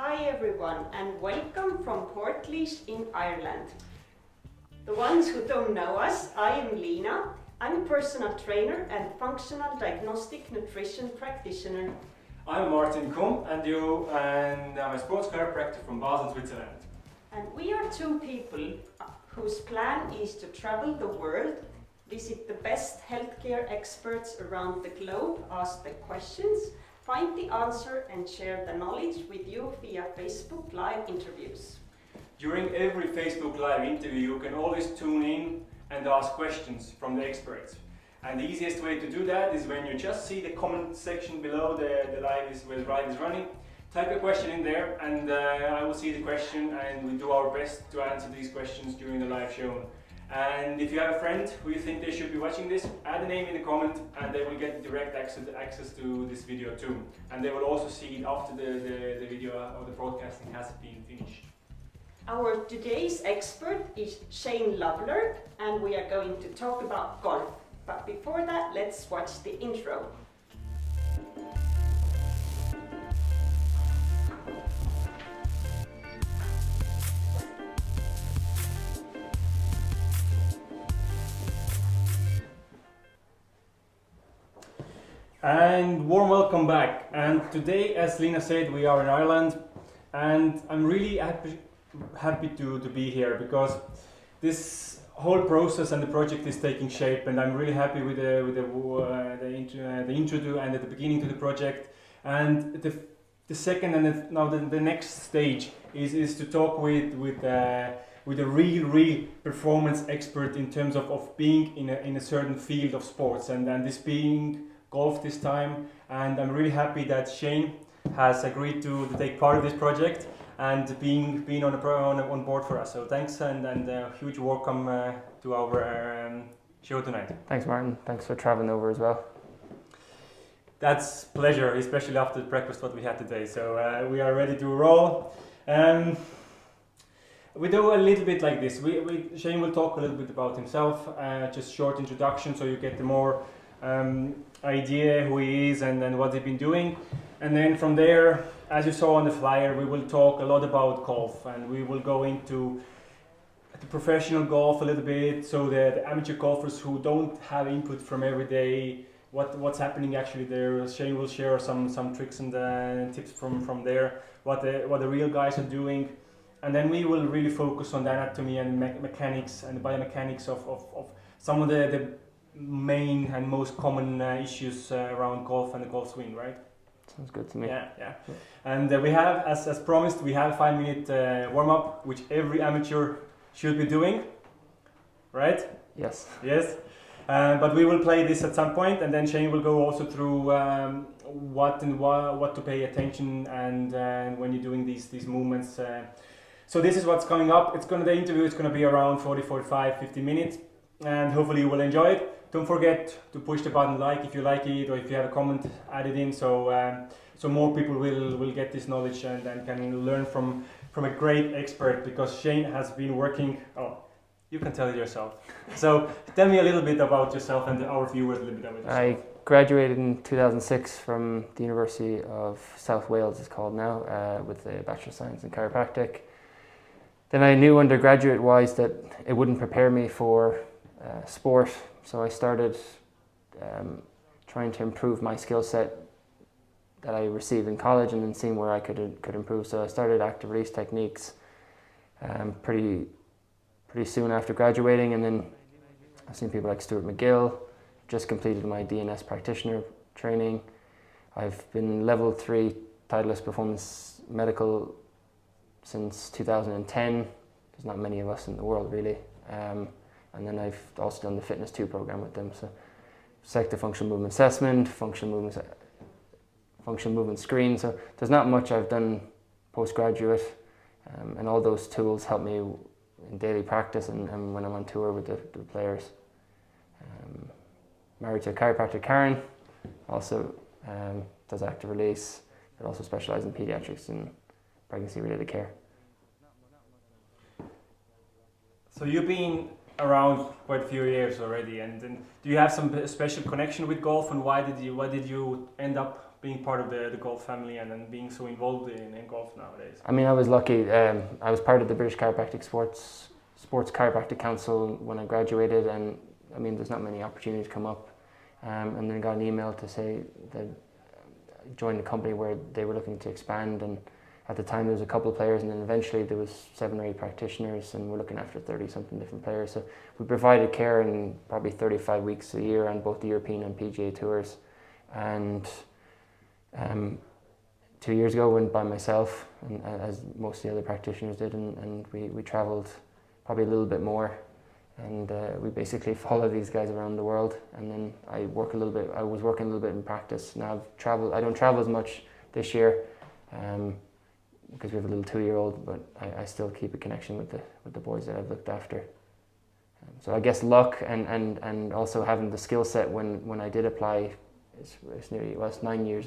Hi everyone and welcome from Portlaoise in Ireland. The ones who don't know us, I am Liina. I'm a personal trainer and functional diagnostic nutrition practitioner. I'm Martin and I'm a sports chiropractor from Basel, Switzerland. And we are two people whose plan is to travel the world, visit the best healthcare experts around the globe, ask the questions, find the answer and share the knowledge with you via Facebook Live interviews. During every Facebook Live interview you can always tune in and ask questions from the experts. And the easiest way to do that is when you just see the comment section below the live is where the live is running. Type a question in there and I will see the question and we do our best to answer these questions during the live show. And if you have a friend who you think they should be watching this, add a name in the comment and they will get direct access to this video too. And they will also see it after the video or the broadcasting has been finished. Our today's expert is Shane Lawlor and we are going to talk about golf. But before that, let's watch the intro. And warm welcome back. And today, as Liina said, we are in Ireland and I'm really happy to be here because this whole process and the project is taking shape and I'm really happy with the intro and at the beginning to the project. And the second and now the next stage is to talk with a real performance expert in terms of being in a certain field of sports and this being golf this time. And I'm really happy that Shane has agreed to take part of this project and being on board for us. So thanks and a huge welcome to our show tonight. Thanks Martin, thanks for traveling over as well. That's pleasure, especially after the breakfast what we had today. So we are ready to roll. We do a little bit like this. Shane will talk a little bit about himself, just short introduction so you get the more idea who he is and what he's been doing. And then from there, as you saw on the flyer, we will talk a lot about golf and we will go into the professional golf a little bit, so the amateur golfers who don't have input from every day, what's happening actually there. Shane will share some tricks and tips from there, what the real guys are doing. And then we will really focus on the anatomy and mechanics and the biomechanics of some of the main and most common issues around golf and the golf swing, right? Sounds good to me. Yeah. And we have, as promised, we have a 5-minute warm-up, which every amateur should be doing, right? Yes. But we will play this at some point, and then Shane will go also through what to pay attention and when you're doing these movements. So this is what's coming up. The interview is going to be around 40, 45, 50 minutes, and hopefully you will enjoy it. Don't forget to push the button like if you like it, or if you have a comment, add it in, so more people will get this knowledge and can learn from a great expert, because Shane has been working. Oh, you can tell it yourself. So tell me a little bit about yourself and our viewers a little bit about yourself. I graduated in 2006 from the University of South Wales, it's called now, with a Bachelor of Science in Chiropractic. Then I knew undergraduate-wise that it wouldn't prepare me for sport. So I started trying to improve my skill set that I received in college and then seeing where I could improve. So I started active release techniques pretty soon after graduating, and then I've seen people like Stuart McGill, just completed my DNS practitioner training. I've been level 3 Titleist Performance Medical since 2010. There's not many of us in the world really. And then I've also done the Fitness 2 program with them. So Selective Functional Movement Assessment, Functional Movement Screen. So there's not much I've done postgraduate, and all those tools help me in daily practice and when I'm on tour with the players. Married to a chiropractor, Karen, also does active release, but also specialises in pediatrics and pregnancy related care. So you've been around quite a few years already, and do you have some special connection with golf, and why did you end up being part of the golf family and then being so involved in golf nowadays? I mean, I was lucky. I was part of the British Chiropractic Sports Chiropractic Council when I graduated, and I mean, there's not many opportunities come up. And then got an email to say that I joined a company where they were looking to expand, and at the time there was a couple of players, and then eventually there was 7 or 8 practitioners, and we're looking after 30-something different players. So we provided care in probably 35 weeks a year on both the European and PGA Tours. And 2 years ago I went by myself, and as most of the other practitioners did, and we travelled probably a little bit more, and we basically follow these guys around the world. And then I was working a little bit in practice. Now I don't travel as much this year because we have a little 2-year-old, but I still keep a connection with the boys that I've looked after. So I guess luck and also having the skill set when I did apply, it's nearly, well, it's 9 years,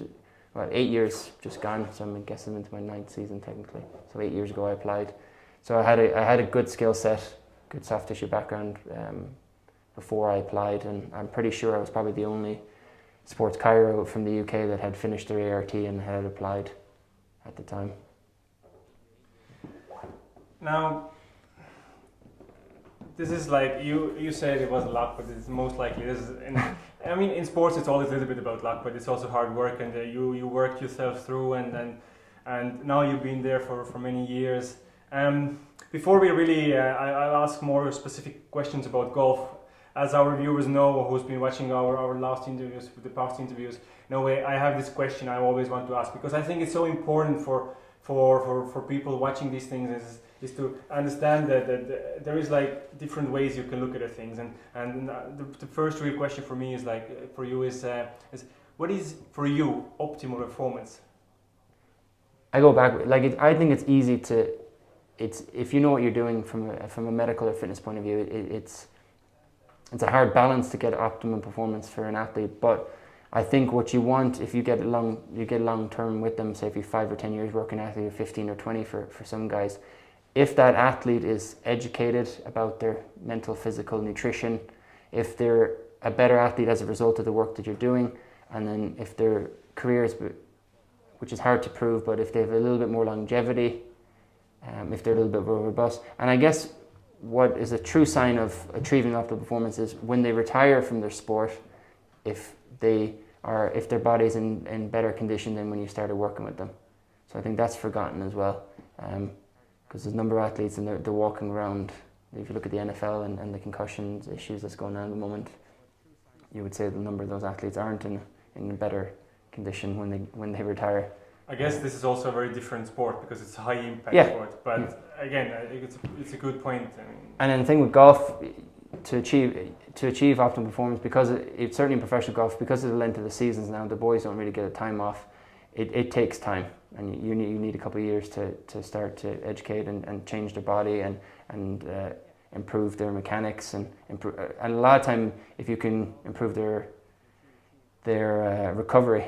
well, 8 years just gone, so I'm guessing into my 9th season technically. So 8 years ago I applied. So I had a good skill set, good soft tissue background before I applied, and I'm pretty sure I was probably the only sports chiro from the UK that had finished their ART and had applied at the time. Now, this is like, you said it was luck, but it's most likely this is, I mean, in sports it's always a little bit about luck, but it's also hard work, and you worked yourself through, and now you've been there for many years. Before we really, I'll ask more specific questions about golf. As our viewers know, who's been watching our last interviews, the past interviews, I have this question I always want to ask, because I think it's so important for people watching these things is to understand that there is like different ways you can look at things, and the first real question for me is like, for you is what is for you optimal performance? I go back, like I think it's easy to, if you know what you're doing from a medical or fitness point of view, it's a hard balance to get optimum performance for an athlete. But I think what you want, if you get long term with them, say if you 5 or 10 years working athlete, or 15 or 20 for some guys, if that athlete is educated about their mental, physical, nutrition, if they're a better athlete as a result of the work that you're doing, and then if their careers, which is hard to prove, but if they have a little bit more longevity, if they're a little bit more robust. And I guess what is a true sign of achieving optimal performance is when they retire from their sport, if their body's in better condition than when you started working with them. So I think that's forgotten as well, because there's a number of athletes and they're walking around. If you look at the NFL and the concussions issues that's going on at the moment, you would say the number of those athletes aren't in better condition when they retire. I guess this is also a very different sport because it's a high impact sport. But again, I think it's a good point. And then the thing with golf, to achieve optimal performance, because it's certainly in professional golf, because of the length of the seasons now, the boys don't really get a time off. It takes time, and you need a couple of years to start to educate and change their body and improve their mechanics and a lot of time if you can improve their recovery.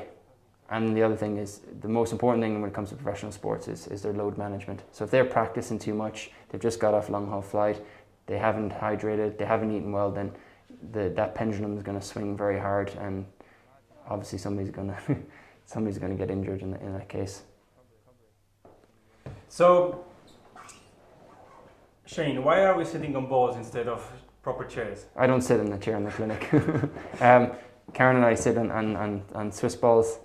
And the other thing is, the most important thing when it comes to professional sports is their load management. So if they're practicing too much, they've just got off a long haul flight, they haven't hydrated, they haven't eaten well, then that pendulum is going to swing very hard, and obviously somebody's going to get injured in that case. So, Shane, why are we sitting on balls instead of proper chairs? I don't sit in the chair in the clinic. Karen and I sit on Swiss balls.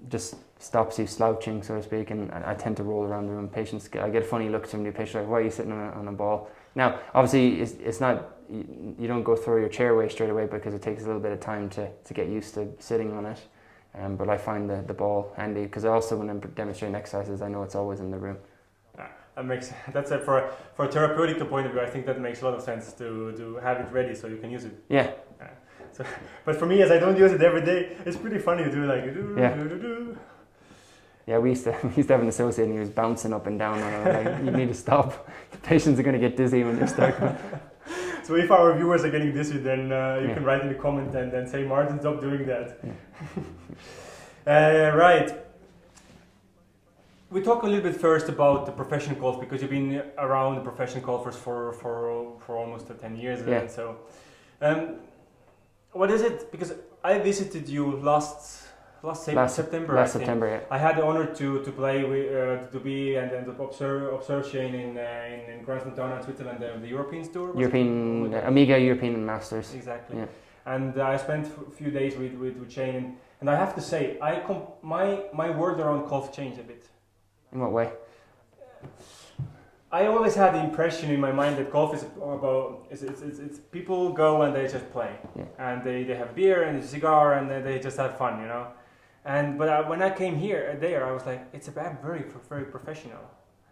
Just stops you slouching, so to speak, and I tend to roll around the room. I get a funny look to new patients, like, why are you sitting on a ball? Now, obviously, it's not, you don't go throw your chair away straight away, because it takes a little bit of time to get used to sitting on it. But I find the ball handy, because also when I'm demonstrating exercises, I know it's always in the room. That's it for a therapeutic point of view. I think that makes a lot of sense to have it ready so you can use it. Yeah. But for me, as I don't use it every day, it's pretty funny to do like. Yeah, we used to have an associate, and he was bouncing up and down. And I was like, you need to stop. The patients are going to get dizzy when they start. So if our viewers are getting dizzy, then you can write in the comment and then say, Martin, stop doing that. Yeah. Right. We talk a little bit first about the professional golf, because you've been around the professional golfers for almost 10 years. Yeah. And so, what is it? Because I visited you last September. Last September, yeah. I had the honor to play with, to be and to observe Shane in Grand Fontana in Switzerland, the European Tour. Amiga European Masters. Exactly. Yeah. And I spent a few days with Shane, and I have to say, my word around golf changed a bit. In what way? I always had the impression in my mind that golf is about it's people go and they just play, and they have beer and a cigar and they just have fun, you know. But when I came there I was like, it's very professional.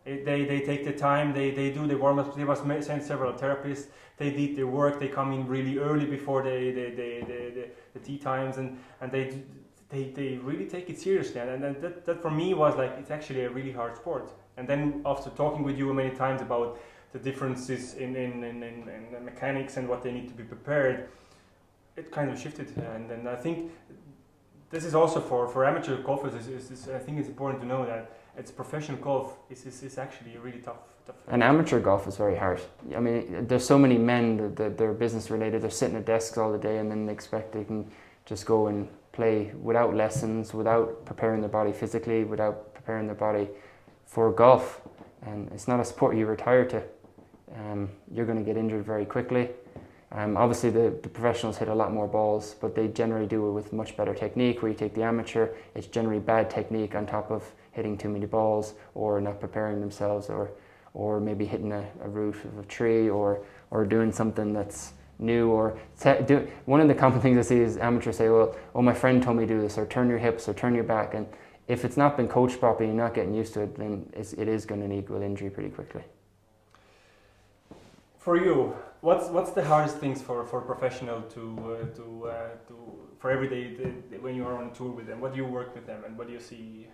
They take the time, they do the warm ups. They must send several therapists. They did their work. They come in really early before the tea times, and they really take it seriously. And that for me was like, it's actually a really hard sport. And then after talking with you many times about the differences in the mechanics and what they need to be prepared, it kind of shifted. And then I think this is also for amateur golfers. I think it's important to know that it's professional golf. It's actually really tough. And amateur golf is very hard. I mean, there's so many men that they're business related. They're sitting at desks all the day, and then they expect they can just go and play without lessons, without preparing their body physically, without preparing their body for golf. And it's not a sport you retire to. You're going to get injured very quickly. Obviously the professionals hit a lot more balls, but they generally do it with much better technique. Where you take the amateur, it's generally bad technique on top of hitting too many balls, or not preparing themselves, or maybe hitting a root of a tree, or doing something that's new. Or one of the common things I see is amateurs say, well, oh, my friend told me to do this, or turn your hips, or turn your back. And if it's not been coached properly, you're not getting used to it, then it is going to equal injury pretty quickly. For you, what's the hardest things for a professional for every day when you are on tour with them? What do you work with them, and what do you see?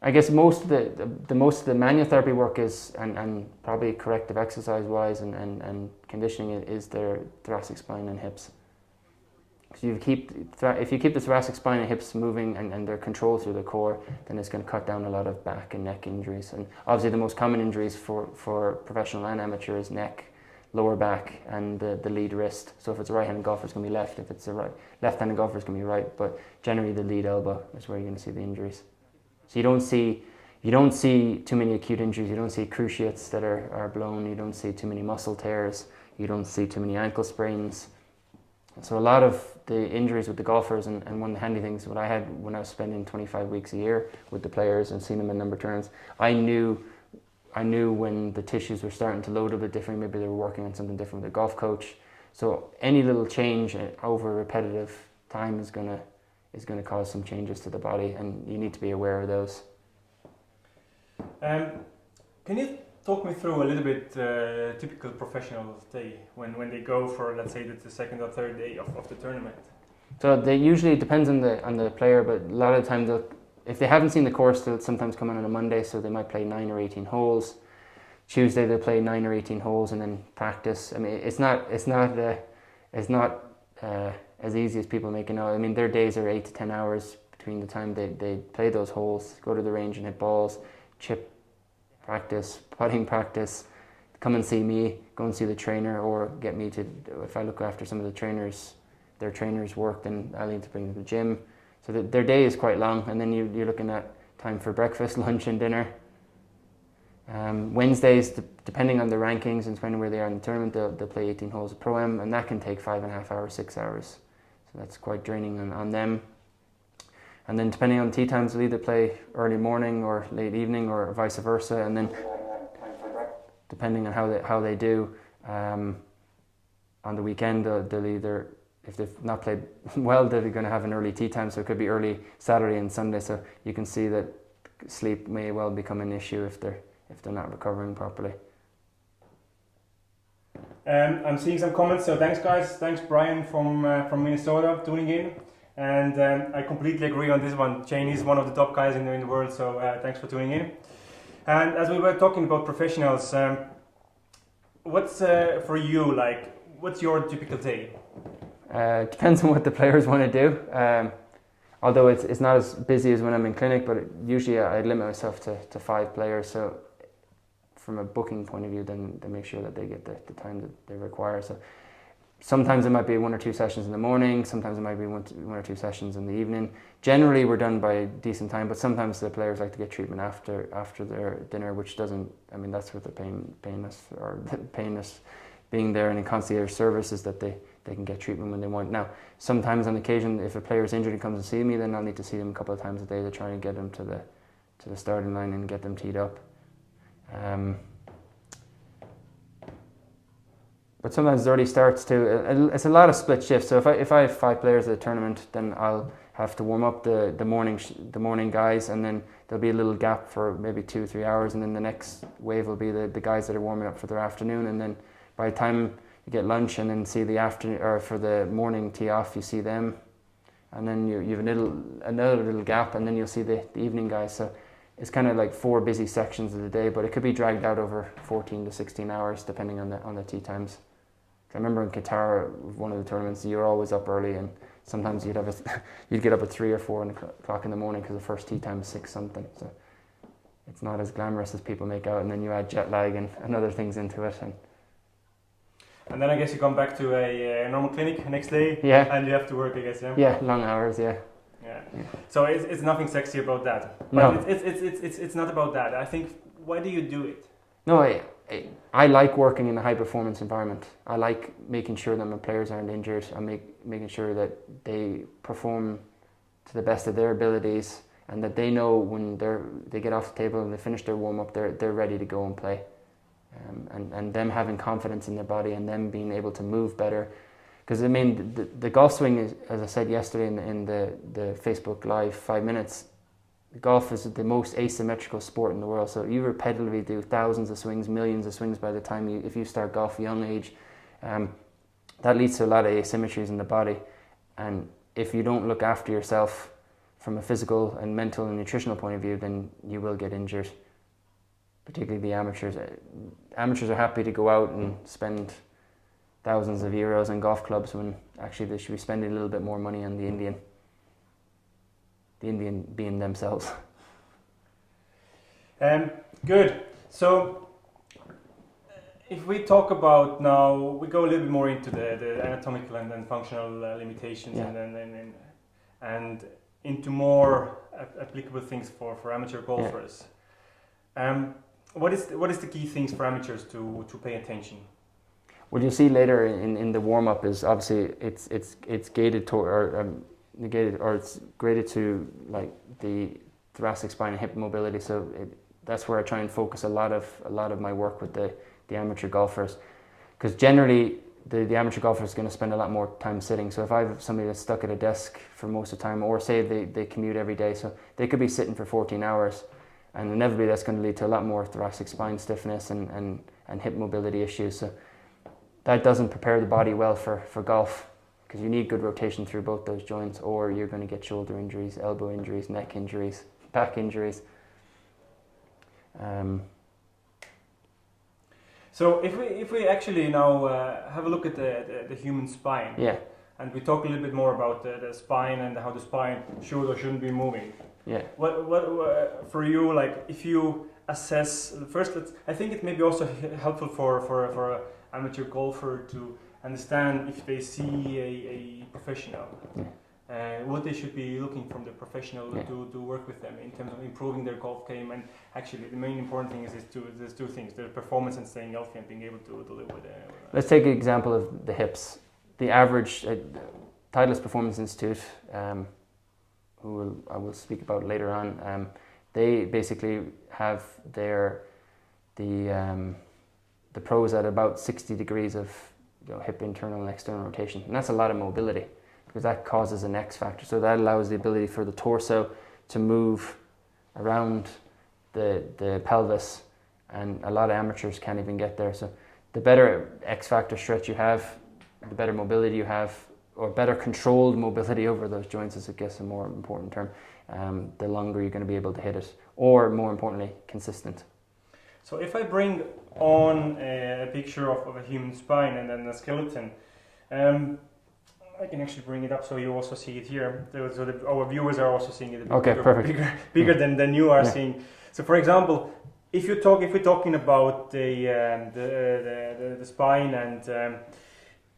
I guess most of the manual therapy work is, and probably corrective exercise wise and conditioning it, is their thoracic spine and hips. So if you keep the thoracic spine and hips moving and they're controlled through the core, then it's going to cut down a lot of back and neck injuries. And obviously the most common injuries for professional and amateur is neck, lower back, and the lead wrist. So if it's a right-handed golfer, it's going to be left. If it's a left-handed golfer, it's going to be right. But generally the lead elbow is where you're going to see the injuries. So you don't see too many acute injuries. You don't see cruciates that are blown. You don't see too many muscle tears. You don't see too many ankle sprains. So a lot of the injuries with the golfers, and one of the handy things, what I had when I was spending 25 weeks a year with the players and seeing them in number turns, I knew when the tissues were starting to load a bit different. Maybe they were working on something different with the golf coach. So any little change over repetitive time is going to cause some changes to the body, and you need to be aware of those. Can you talk me through a little bit typical professional day when they go for, let's say, the second or third day of the tournament? So they usually, it depends on the player, but a lot of the time if they haven't seen the course, they'll sometimes come on a Monday, so they might play 9 or 18 holes. Tuesday they'll play 9 or 18 holes and then practice. I mean, it's not as easy as people make it out. I mean, their days are 8 to 10 hours between the time they play those holes, go to the range and hit balls, chip practice, putting practice, come and see me, go and see the trainer, or get me to, if I look after some of the trainers, their trainers work, then I'll need to bring them to the gym. So their day is quite long, and then you're looking at time for breakfast, lunch and dinner. Wednesdays, depending on the rankings and depending where they are in the tournament, they'll play 18 holes of Pro-Am, and that can take 5.5 hours, 6 hours. So that's quite draining on them. And then depending on tee times, they'll either play early morning or late evening or vice versa. And then depending on how they do, on the weekend, they'll either, if they've not played well, they're going to have an early tee time. So it could be early Saturday and Sunday. So you can see that sleep may well become an issue if they're not recovering properly. I'm seeing some comments, so thanks guys. Thanks Brian from Minnesota tuning in. And I completely agree on this one. Shane is one of the top guys in the world, so thanks for tuning in. And as we were talking about professionals, what's for you, like, what's your typical day? Depends on what the players want to do. Although it's not as busy as when I'm in clinic, but usually I limit myself to 5 players. So from a booking point of view, then they make sure that they get the time that they require. So sometimes it might be 1 or 2 sessions in the morning, sometimes it might be one or two sessions in the evening. Generally we're done by a decent time, but sometimes the players like to get treatment after their dinner, which doesn't, I mean, that's what the painless being there and in concierge service is that they can get treatment when they want. Now, sometimes on occasion, if a player is injured and comes to see me, then I'll need to see them a couple of times a day to try and get them to the starting line and get them teed up. But sometimes it already starts to, it's a lot of split shifts. So if I have 5 players at a tournament, then I'll have to warm up the morning guys, and then there'll be a little gap for maybe 2 or 3 hours, and then the next wave will be the guys that are warming up for their afternoon, and then by the time you get lunch and then see the afternoon, or for the morning tee off, you see them, and then you have another little gap, and then you'll see the evening guys. So it's kind of like 4 busy sections of the day, but it could be dragged out over 14 to 16 hours depending on the tee times. I remember in Qatar, one of the tournaments, you're always up early, and sometimes you'd get up at 3 or 4 o'clock in the morning because the first tee time is 6 something. So it's not as glamorous as people make out, and then you add jet lag and other things into it. And then I guess you come back to a normal clinic next day, yeah, and you have to work, I guess. Yeah. Yeah, long hours. Yeah. Yeah. So it's nothing sexy about that. But no, it's not about that. I think, why do you do it? No, I like working in a high performance environment. I like making sure that my players aren't injured. I making sure that they perform to the best of their abilities, and that they know when they get off the table and they finish their warm up, they're ready to go and play. And them having confidence in their body and them being able to move better. Because I mean, the golf swing is, as I said yesterday in the Facebook Live 5 minutes, golf is the most asymmetrical sport in the world. So you repetitively do thousands of swings, millions of swings by the time if you start golf at a young age. That leads to a lot of asymmetries in the body. And if you don't look after yourself from a physical and mental and nutritional point of view, then you will get injured. Particularly the amateurs. Amateurs are happy to go out and spend thousands of euros on golf clubs when actually they should be spending a little bit more money on the Indian being themselves. Good. So if we talk about now, we go a little bit more into the anatomical and then functional limitations, yeah, and into more applicable things for amateur golfers. Yeah. What is the key things for amateurs to pay attention? What you'll see later in the warm up is obviously it's gated to or it's graded to like the thoracic spine and hip mobility. So that's where I try and focus a lot of my work with the amateur golfers, because generally the amateur golfer is going to spend a lot more time sitting. So if I have somebody that's stuck at a desk for most of the time, or say they commute every day, so they could be sitting for 14 hours. And inevitably that's going to lead to a lot more thoracic spine stiffness and hip mobility issues. So that doesn't prepare the body well for golf, because you need good rotation through both those joints, or you're going to get shoulder injuries, elbow injuries, neck injuries, back injuries. So if we actually now have a look at the human spine, yeah, and we talk a little bit more about the spine and how the spine should or shouldn't be moving. Yeah. What for you, like, if you assess first, I think it may be also helpful for an amateur golfer to understand if they see a professional, what they should be looking from the professional to work with them in terms of improving their golf game. And actually, the main important thing is there's two things: the performance and staying healthy and being able to live with it. Let's take an example of the hips. The average Titleist Performance Institute, who I will speak about later on, they basically have the pros at about 60 degrees of hip internal and external rotation, and that's a lot of mobility, because that causes an X factor. So that allows the ability for the torso to move around the pelvis, and a lot of amateurs can't even get there. So the better X factor stretch you have, the better mobility you have, or better controlled mobility over those joints, is I guess a more important term, the longer you're going to be able to hit it, or more importantly, consistent. So if I bring on a picture of a human spine and then a skeleton, I can actually bring it up so you also see it here. So our viewers are also seeing it a bit okay, bigger than you are seeing. So for example, if we're talking about the spine, and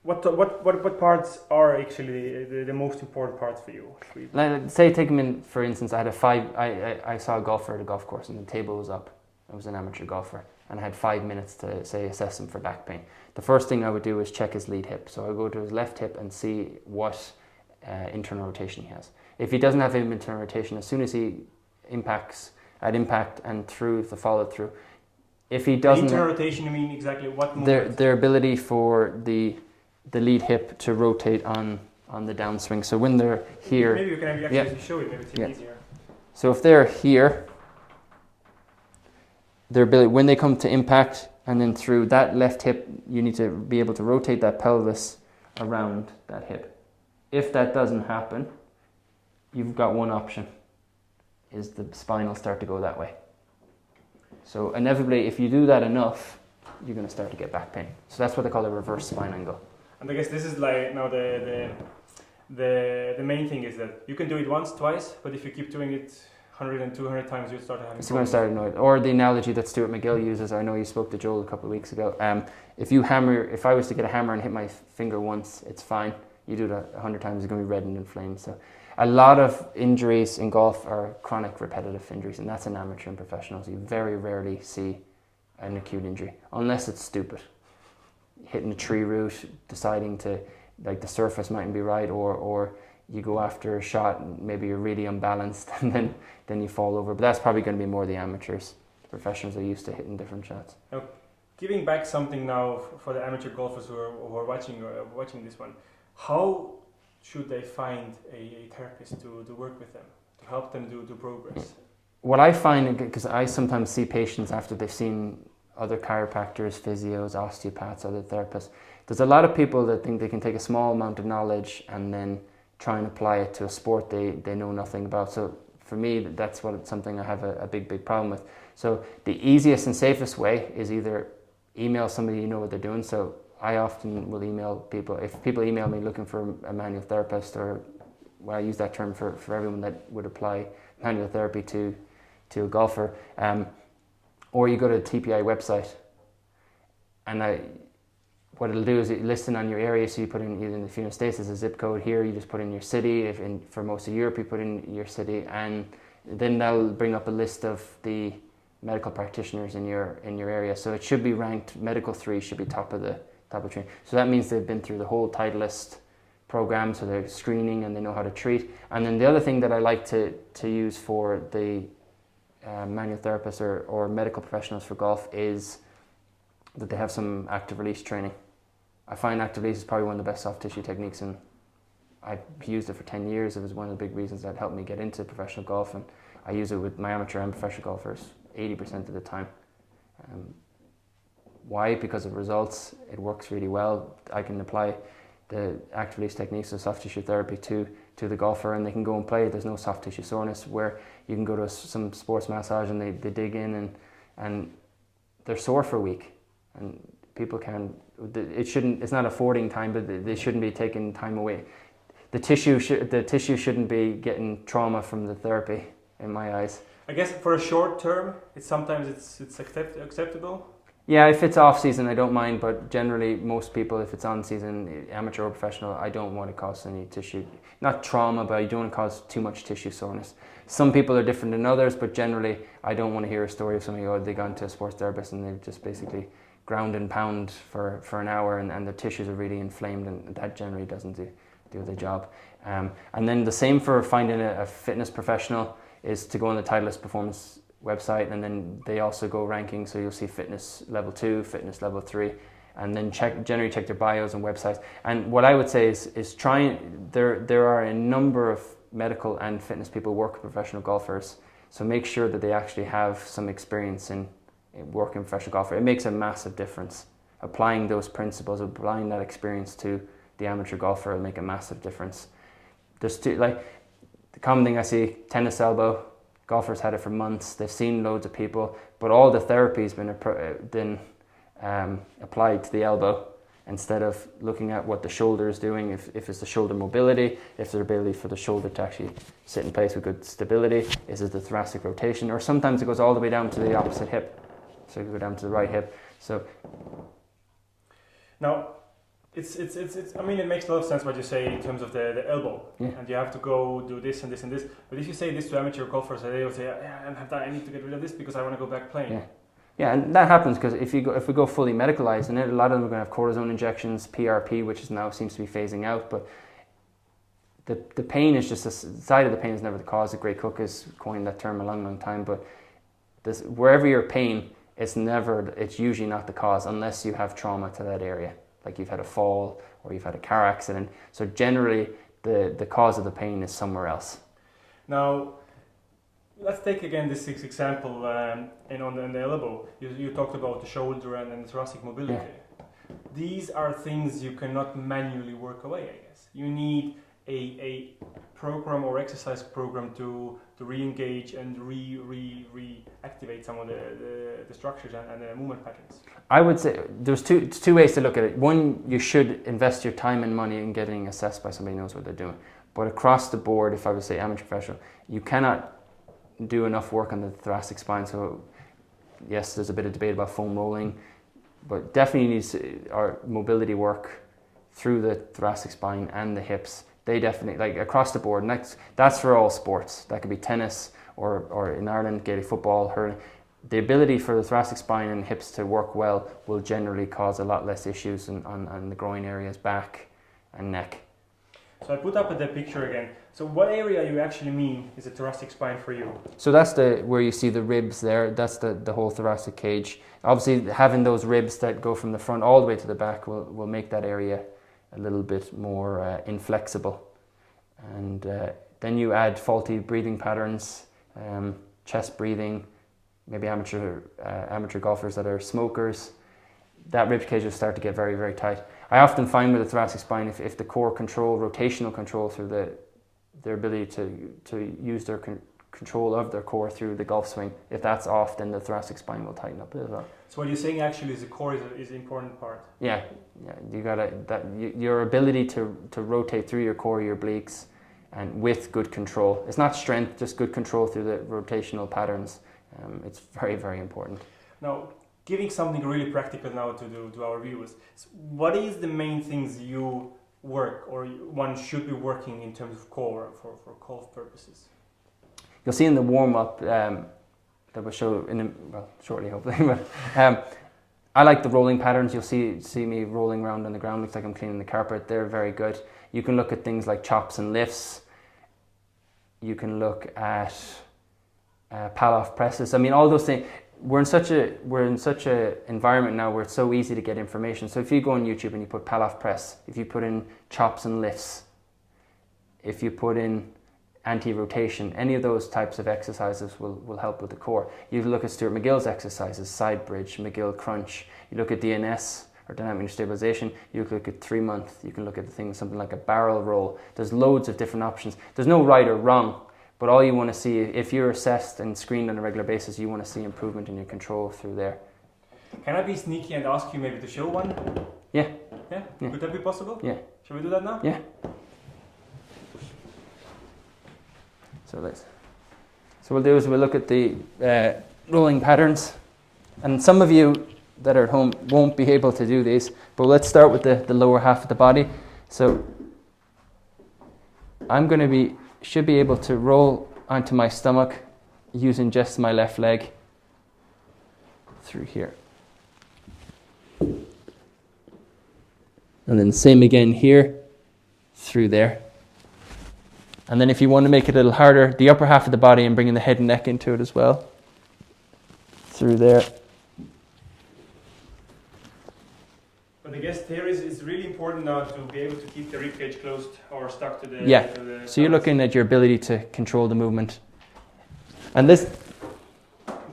What parts are actually the most important parts for you? Like, say, take him in, for instance, I saw a golfer at a golf course and the table was up. I was an amateur golfer and I had 5 minutes to, say, assess him for back pain. The first thing I would do is check his lead hip. So I go to his left hip and see what internal rotation he has. If he doesn't have internal rotation, as soon as he impacts at impact and through the follow through, if he doesn't... Internal rotation, you mean exactly what movement? Their ability for the lead hip to rotate on the downswing. So when they're here... Maybe you can actually show it, maybe it's easier. So if they're here, their ability, when they come to impact and then through that left hip, you need to be able to rotate that pelvis around that hip. If that doesn't happen, you've got one option, is the spine will start to go that way. So inevitably, if you do that enough, you're going to start to get back pain. So that's what they call a reverse spine angle. And I guess this is like now the main thing is that you can do it once, twice, but if you keep doing it 100 and 200 times, you start having it's going to start annoyed. Or the analogy that Stuart McGill uses, I know you spoke to Joel a couple of weeks ago. If I was to get a hammer and hit my finger once, it's fine. You do that 100 times, it's going to be red and inflamed. So a lot of injuries in golf are chronic repetitive injuries, and that's in amateur and professionals. You very rarely see an acute injury, unless it's stupid. Hitting a tree root, deciding to, like, the surface mightn't be right, or you go after a shot and maybe you're really unbalanced and then you fall over. But that's probably going to be more the amateurs. The professionals are used to hitting different shots. Now, giving back something now for the amateur golfers who are watching this one, how should they find a therapist to work with them, to help them do progress? What I find, because I sometimes see patients after they've seen other chiropractors, physios, osteopaths, other therapists, there's a lot of people that think they can take a small amount of knowledge and then try and apply it to a sport they know nothing about. So for me, that's something I have a big problem with. So the easiest and safest way is either email somebody you know what they're doing. So I often will email people. If people email me looking for a manual therapist, or well, I use that term for everyone that would apply manual therapy to a golfer, or you go to the TPI website, and what it'll do is it listen on your area. So you put in, either in the United States as a zip code. Here you just put in your city. For most of Europe you put in your city, and then that'll bring up a list of the medical practitioners in your area. So it should be ranked medical 3, should be top of training. So that means they've been through the whole Titleist program, so they're screening and they know how to treat. And then the other thing that I like to use for the manual therapists or medical professionals for golf is that they have some active release training. I find active release is probably one of the best soft tissue techniques, and I've used it for 10 years. It was one of the big reasons that helped me get into professional golf, and I use it with my amateur and professional golfers 80% of the time. Why? Because of results. It works really well. I can apply the active release techniques of soft tissue therapy to the golfer, and they can go and play. There's no soft tissue soreness, where you can go to some sports massage and they dig in and they're sore for a week, and people can. It's not affording time, but they shouldn't be taking time away. The tissue shouldn't be getting trauma from the therapy, in my eyes. I guess for a short term, sometimes it's acceptable. Yeah, if it's off season, I don't mind, but generally most people, if it's on season, amateur or professional, I don't want to cause any tissue, not trauma, but I don't want to cause too much tissue soreness. Some people are different than others, but generally I don't want to hear a story of somebody, they gone to a sports therapist and they've just basically ground and pound for an hour and the tissues are really inflamed, and that generally doesn't do the job. And then the same for finding a fitness professional is to go on the Titleist Performance website, and then they also go ranking, so you'll see fitness level 2, fitness level 3, and then generally check their bios and websites. And what I would say is there are a number of medical and fitness people who work with professional golfers, so make sure that they actually have some experience in working professional golfer. It makes a massive difference. Applying those principles, applying that experience to the amateur golfer will make a massive difference. There's the common thing I see, tennis elbow. Golfers had it for months. They've seen loads of people, but all the therapy has been applied to the elbow instead of looking at what the shoulder is doing. If it's the shoulder mobility, if there's ability for the shoulder to actually sit in place with good stability, is it the thoracic rotation, or sometimes it goes all the way down to the opposite hip. So you go down to the right hip. So now, I mean, it makes a lot of sense what you say in terms of the elbow, and you have to go do this and this and this. But if you say this to amateur golfers, they will say, "Yeah, I don't have that. I need to get rid of this because I want to go back playing." Yeah, yeah, and that happens because if we go fully medicalized, and a lot of them are going to have cortisone injections, PRP, which is now seems to be phasing out. But the pain is just the side of the pain is never the cause. The great Cook has coined that term a long time. But wherever you're pain, it's usually not the cause unless you have trauma to that area. Like you've had a fall or you've had a car accident. So generally the cause of the pain is somewhere else. Now, let's take again this example on the elbow. You talked about the shoulder and thoracic mobility. Yeah. These are things you cannot manually work away, I guess. You need a program or exercise program to re-engage and reactivate some of the structures and the movement patterns. I would say there's two ways to look at it. One, you should invest your time and money in getting assessed by somebody who knows what they're doing. But across the board, if I would say amateur professional, you cannot do enough work on the thoracic spine. So yes, there's a bit of debate about foam rolling, but definitely needs our mobility work through the thoracic spine and the hips. They definitely, like across the board, and that's for all sports. That could be tennis or in Ireland, Gaelic football, hurling. The ability for the thoracic spine and hips to work well will generally cause a lot less issues on the groin areas, back and neck. So I put up the picture again. So what area you actually mean is a thoracic spine for you? So that's where you see the ribs there. That's the whole thoracic cage. Obviously, having those ribs that go from the front all the way to the back will make that area a little bit more inflexible. And then you add faulty breathing patterns, chest breathing, maybe amateur golfers that are smokers. That rib cage will start to get very, very tight. I often find with the thoracic spine, if the core control, rotational control through their ability to use their control of their core through the golf swing, if that's off, then the thoracic spine will tighten up as well. So what you're saying actually is the core is an important part. Yeah, you gotta your ability to rotate through your core, your obliques, and with good control. It's not strength, just good control through the rotational patterns. It's very, very important. Now, giving something really practical now to our viewers, what is the main things you work or one should be working in terms of core for golf purposes? You'll see in the warm-up that will show shortly hopefully. But I like the rolling patterns. You'll see me rolling around on the ground. Looks like I'm cleaning the carpet. They're very good. You can look at things like chops and lifts. You can look at pal-off presses. I mean, all those things. We're in such a environment now where it's so easy to get information. So if you go on YouTube and you put pal-off press, if you put in chops and lifts, if you put in anti-rotation, any of those types of exercises will help with the core. You look at Stuart McGill's exercises, side bridge, McGill crunch. You look at DNS or dynamic stabilisation. You look at 3 month. You can look at something like a barrel roll. There's loads of different options. There's no right or wrong. But all you want to see, if you're assessed and screened on a regular basis, you want to see improvement in your control through there. Can I be sneaky and ask you maybe to show one? Yeah. Yeah? Could that be possible? Yeah. Shall we do that now? Yeah. So we'll do is we'll look at the rolling patterns. And some of you that are at home won't be able to do these, but let's start with the lower half of the body. So I'm going to should be able to roll onto my stomach using just my left leg through here. And then same again here, through there. And then if you want to make it a little harder, the upper half of the body and bringing the head and neck into it as well. Through there. But I guess here it's really important now to be able to keep the ribcage closed or stuck to the... Yeah, to the so you're looking at your ability to control the movement. And this...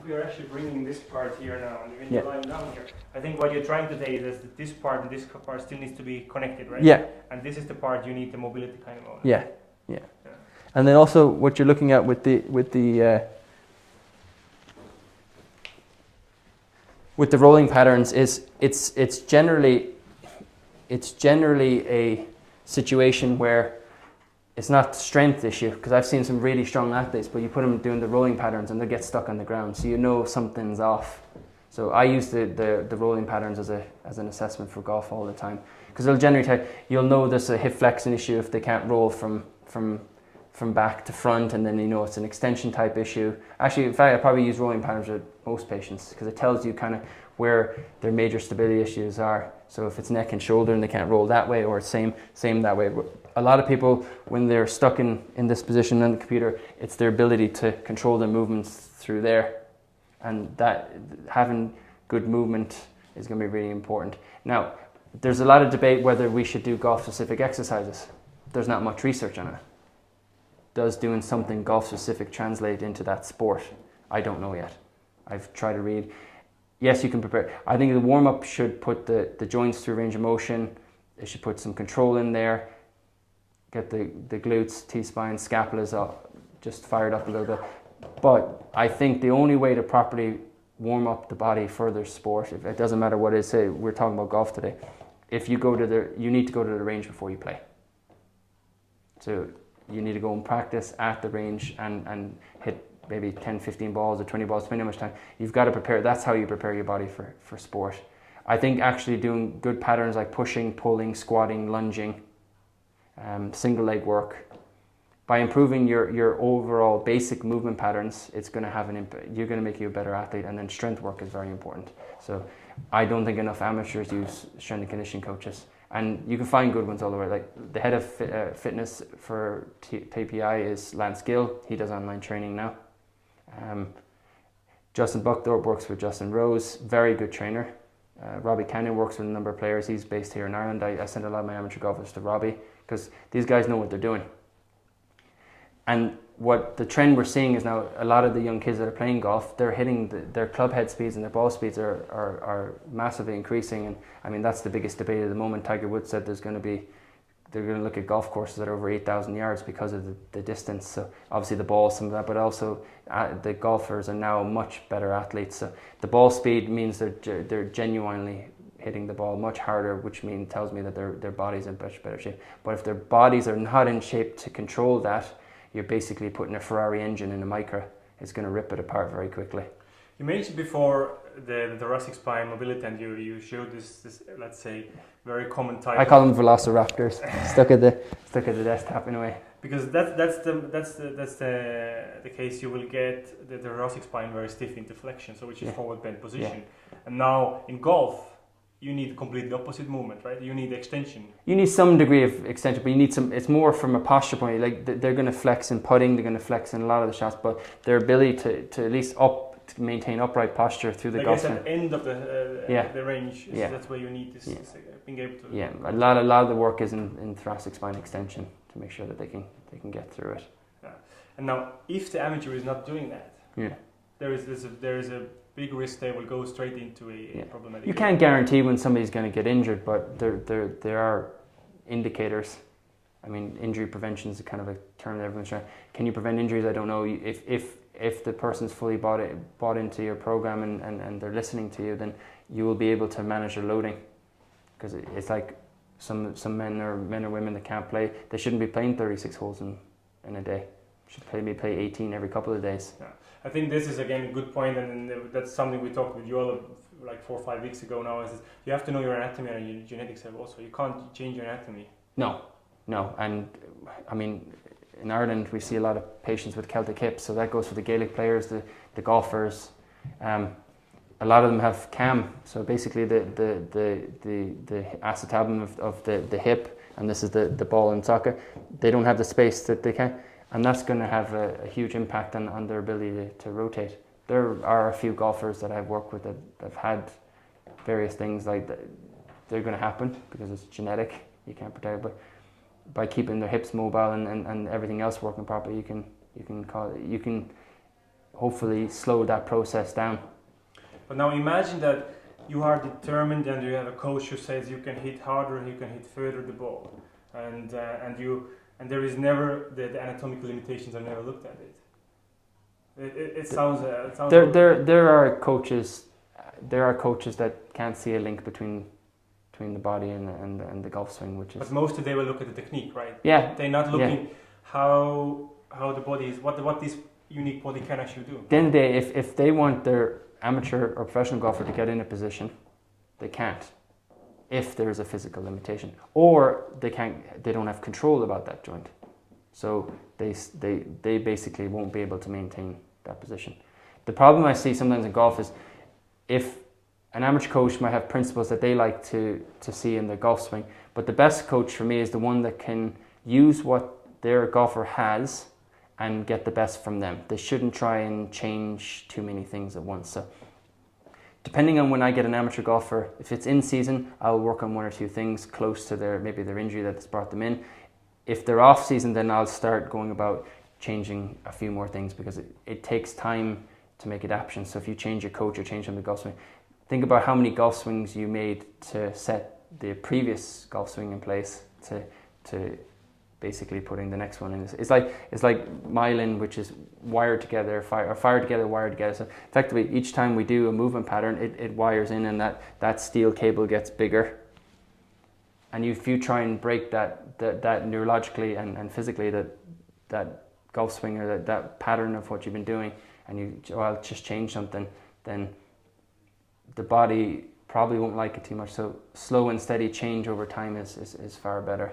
We are actually bringing this part here now, and when you're lying down here, I think what you're trying to say is that this part and this part still needs to be connected, right? Yeah. And this is the part you need the mobility kind of on. Yeah. And then also what you're looking at with the rolling patterns is it's generally a situation where it's not strength issue, because I've seen some really strong athletes, but you put them doing the rolling patterns and they get stuck on the ground, so you know something's off. So I use the rolling patterns as an assessment for golf all the time, because they'll generally tell you'll know there's a hip flexion issue if they can't roll from back to front, and then you know it's an extension type issue. Actually, in fact, I probably use rolling patterns with most patients because it tells you kind of where their major stability issues are. So if it's neck and shoulder and they can't roll that way, or same that way. A lot of people, when they're stuck in this position on the computer, it's their ability to control their movements through there. And that having good movement is going to be really important. Now, there's a lot of debate whether we should do golf-specific exercises. There's not much research on it. Does doing something golf-specific translate into that sport? I don't know yet. I've tried to read. Yes, you can prepare. I think the warm-up should put the joints through range of motion. It should put some control in there. Get the glutes, T-spine, scapulas up, just fired up a little bit. But I think the only way to properly warm up the body for their sport, if it doesn't matter what it is, say we're talking about golf today, if you need to go to the range before you play. So you need to go and practice at the range and hit maybe 10, 15 balls or 20 balls, depending on how much time. You've got to prepare. That's how you prepare your body for sport. I think actually doing good patterns like pushing, pulling, squatting, lunging, single leg work, by improving your overall basic movement patterns, it's going to have an impact. You're going to make you a better athlete, and then strength work is very important. So I don't think enough amateurs use strength and conditioning coaches. And you can find good ones all the way. Like the head of fitness for TPI is Lance Gill. He does online training now. Justin Buckthorpe works with Justin Rose, very good trainer. Robbie Cannon works with a number of players. He's based here in Ireland. I send a lot of my amateur golfers to Robbie because these guys know what they're doing. And what the trend we're seeing is now a lot of the young kids that are playing golf, they're hitting their club head speeds and their ball speeds are massively increasing. And I mean, that's the biggest debate at the moment. Tiger Woods said they're going to look at golf courses that are over 8,000 yards because of the distance. So obviously the ball, some of that, but also the golfers are now much better athletes. So the ball speed means they're genuinely hitting the ball much harder, which tells me that their bodies are in much better shape. But if their bodies are not in shape to control that, you're basically putting a Ferrari engine in a Micra. It's going to rip it apart very quickly. You mentioned before the thoracic spine mobility, and you showed this let's say very common type. I call them velociraptors, stuck at the desktop in a way. Because that's the case. You will get the thoracic spine very stiff into flexion, so which is forward bend position. Yeah. And now in golf, you need completely opposite movement, right? You need extension. You need some degree of extension, but you need some. It's more from a posture point of view. Like they're going to flex in putting, they're going to flex in a lot of the shots, but their ability to at least to maintain upright posture through the golf. At the end of the range, that's where you need this being able to. Yeah, a lot of the work is in thoracic spine extension to make sure that they can get through it. Yeah. And now, if the amateur is not doing that, there is a big risk they will go straight into a problematic. You can't guarantee when somebody's going to get injured, but there are indicators. I mean, injury prevention is kind of a term that everyone's trying. Can you prevent injuries? I don't know. If the person's fully bought into your program and they're listening to you, then you will be able to manage their loading. Because it's like some men or women that can't play, they shouldn't be playing 36 holes in a day. Should play 18 every couple of days. Yeah. I think this is again a good point, and that's something we talked with you all like 4 or 5 weeks ago now, is you have to know your anatomy and your genetics also. You can't change your anatomy. No, and I mean, in Ireland we see a lot of patients with Celtic hips, so that goes for the Gaelic players, the golfers. A lot of them have CAM, so basically the acetabulum of the hip, and this is the ball and socket. They don't have the space that they can. And that's going to have a huge impact on their ability to rotate. There are a few golfers that I've worked with that have had various things like that. They're going to happen because it's genetic. You can't protect it, but by keeping their hips mobile and everything else working properly, you can hopefully slow that process down. But now imagine that you are determined and you have a coach who says you can hit harder and you can hit further the ball, and there is never the anatomical limitations. I've never looked at it. It sounds. There are coaches that can't see a link between the body and the golf swing, which is. But mostly they will look at the technique, right? Yeah. They're not looking how the body is, what this unique body can actually do. Then if they want their amateur or professional golfer to get in a position, they can't if there is a physical limitation, or they don't have control about that joint. So they basically won't be able to maintain that position. The problem I see sometimes in golf is if an amateur coach might have principles that they like to see in their golf swing, but the best coach for me is the one that can use what their golfer has and get the best from them. They shouldn't try and change too many things at once. So depending on when I get an amateur golfer, if it's in season, I'll work on one or two things close to maybe their injury that's brought them in. If they're off season, then I'll start going about changing a few more things, because it takes time to make adaptations. So if you change your coach or change the golf swing, think about how many golf swings you made to set the previous golf swing in place to basically putting the next one in. It's like myelin, which is wired together, fired together, wired together. So effectively, each time we do a movement pattern, it wires in, and that steel cable gets bigger. And if you try and break that neurologically and physically, that golf swing or that pattern of what you've been doing, and I'll just change something, then the body probably won't like it too much. So slow and steady change over time is far better.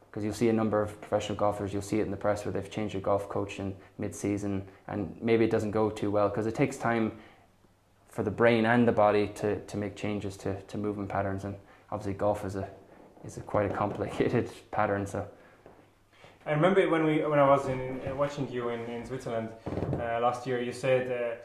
Because you'll see a number of professional golfers, you'll see it in the press where they've changed their golf coach in mid-season, and maybe it doesn't go too well because it takes time for the brain and the body to make changes to movement patterns. And obviously golf is quite a complicated pattern. So I remember when I was watching you in Switzerland last year, you said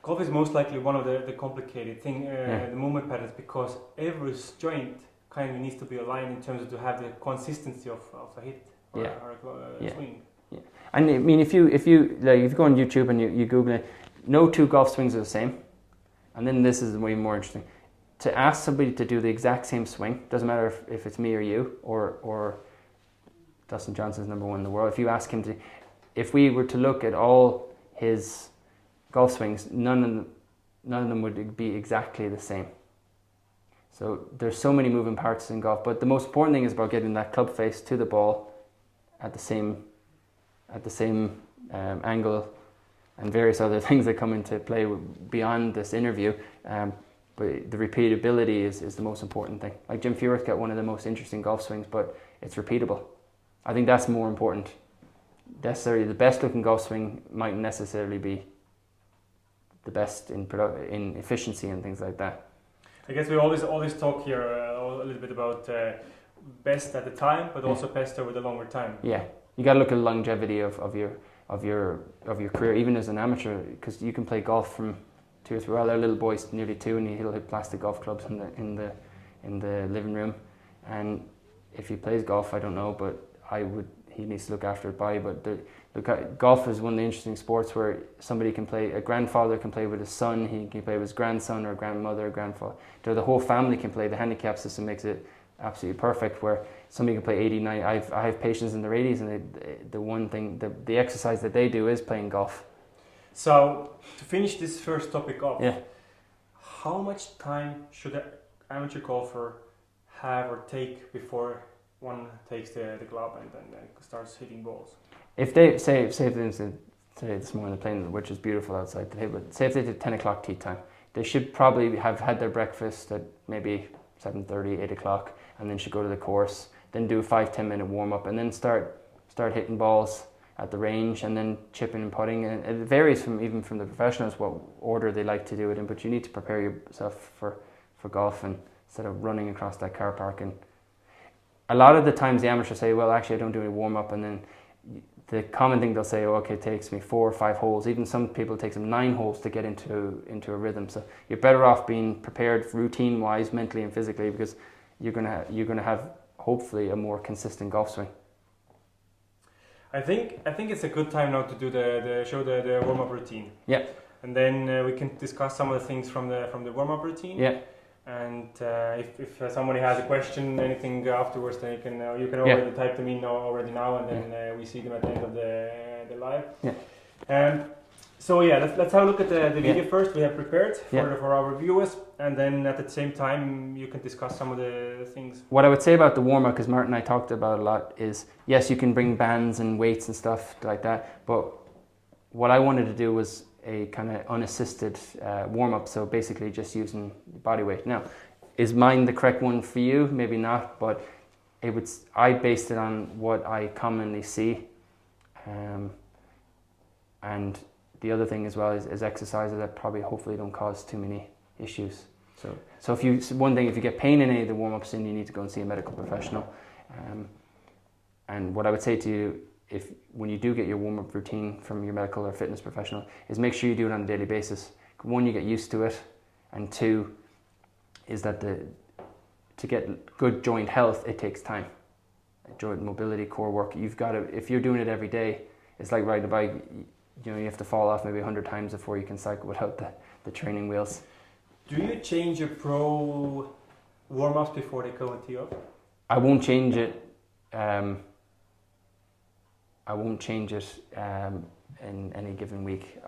golf is most likely one of the complicated thing, the movement patterns, because every joint kind of needs to be aligned in terms of to have the consistency of a hit or a swing. Yeah. And I mean, if you go on YouTube and you Google it, no two golf swings are the same. And then this is way more interesting. To ask somebody to do the exact same swing, doesn't matter if it's me or you or Dustin Johnson's #1 in the world. If you ask him if we were to look at all his golf swings, none of them would be exactly the same. So there's so many moving parts in golf, but the most important thing is about getting that club face to the ball at the same angle, and various other things that come into play beyond this interview. But the repeatability is the most important thing. Like Jim Furyk got one of the most interesting golf swings, but it's repeatable. I think that's more important. Necessarily, the best looking golf swing might necessarily be the best in efficiency and things like that. I guess we always talk here a little bit about best at the time, but also best over the longer time. Yeah, you got to look at the longevity of your career, even as an amateur, because you can play golf from 2 or 3. Well, our little boy's nearly 2, and he'll hit plastic golf clubs in the living room. And if he plays golf, I don't know, but he needs to look after it by. But golf is one of the interesting sports where a grandfather can play with his son, he can play with his grandson or grandmother or grandfather. The whole family can play. The handicap system makes it absolutely perfect, where somebody can play 80, 90. I have patients in their 80s, and the exercise that they do is playing golf. So to finish this first topic off, how much time should an amateur golfer have or take before one takes the glove and then starts hitting balls? If they say for instance, today this morning they're playing, which is beautiful outside today, but say if they did 10 o'clock tee time, they should probably have had their breakfast at maybe 7:30, 8 o'clock, and then should go to the course, then do a 5-10 minute warm up, and then start hitting balls at the range, and then chipping and putting. And it varies even from the professionals what order they like to do it in, but you need to prepare yourself for golf, and instead of running across that car park. And a lot of the times the amateurs say, well, actually I don't do any warm up, and then the common thing they'll say, oh, okay, it takes me 4 or 5 holes. Even some people it takes them 9 holes to get into a rhythm. So you're better off being prepared routine wise, mentally and physically, because you're gonna have hopefully a more consistent golf swing. I think it's a good time now to do the warm up routine. Yeah. And then we can discuss some of the things from the warm up routine. Yeah. And if somebody has a question, anything afterwards, then you can already type them in already now, and then we see them at the end of the live. Yeah. So let's have a look at the video first. We have prepared for our viewers, and then at the same time you can discuss some of the things. What I would say about the warm up, because Martin and I talked about it a lot, is yes, you can bring bands and weights and stuff like that, but what I wanted to do was a kind of unassisted warm-up, so basically just using body weight. Now, is mine the correct one for you? Maybe not, but I based it on what I commonly see. And the other thing as well is exercises that probably hopefully don't cause too many issues. So if you get pain in any of the warm-ups, then you need to go and see a medical professional. And what I would say to you, when you do get your warm-up routine from your medical or fitness professional, is make sure you do it on a daily basis. One, you get used to it, and two, is that to get good joint health, it takes time. Joint mobility, core work, you've got to, if you're doing it every day, it's like riding a bike, you have to fall off maybe 100 times before you can cycle without the training wheels. Do you change your pro warm-ups before they go into off? I won't change it. In any given week.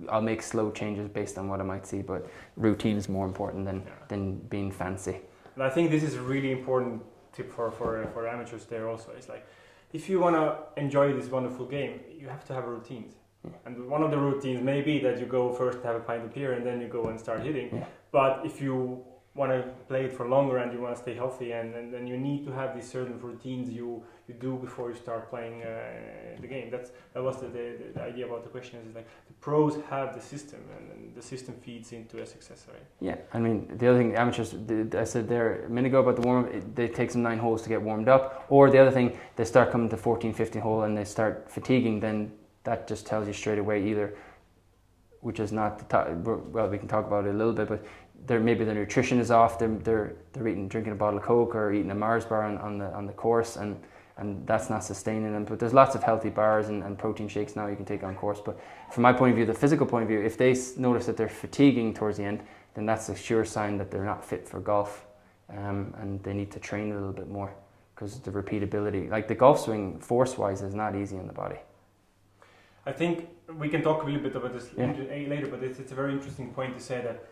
I'll make slow changes based on what I might see, but routine is more important than being fancy. And I think this is a really important tip for amateurs there also. It's like, if you want to enjoy this wonderful game, you have to have routines. Yeah. And one of the routines may be that you go first have a pint of beer and then you go and start hitting. Yeah. But if you want to play it for longer and you want to stay healthy, and then you need to have these certain routines you do before you start playing the game. That was the idea about the question, is like the pros have the system, and the system feeds into a success, right? Yeah, I mean, the other thing, amateurs, I said there a minute ago about the warm-up, it takes them 9 holes to get warmed up, or the other thing, they start coming to 14, 15 hole and they start fatiguing, then that just tells you straight away either, which is not well, we can talk about it a little bit, but maybe their nutrition is off. They're drinking a bottle of Coke or eating a Mars bar on the course, and that's not sustaining them. But there's lots of healthy bars and protein shakes now you can take on course. But from my point of view, the physical point of view, if they notice that they're fatiguing towards the end, then that's a sure sign that they're not fit for golf, and they need to train a little bit more, because the repeatability, like the golf swing, force-wise, is not easy on the body. I think we can talk a little bit about this later, but it's a very interesting point to say that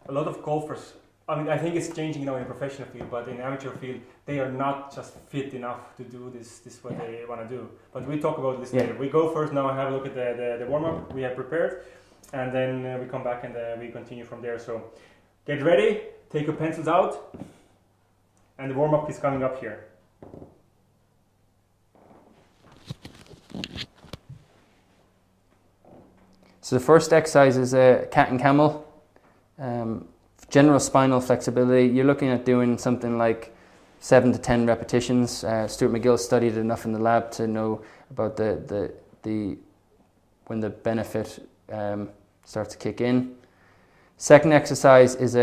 a lot of golfers, I mean, I think it's changing now in professional field, but in amateur field, they are not just fit enough to do this what they want to do. But we talk about this later. We go first now and have a look at the warm-up we have prepared, and then we come back and we continue from there. So get ready, take your pencils out, and the warm-up is coming up here. So the first exercise is a cat and camel. General spinal flexibility. You're looking at doing something like 7 to 10 repetitions. Stuart McGill studied enough in the lab to know about when the benefit starts to kick in. Second exercise is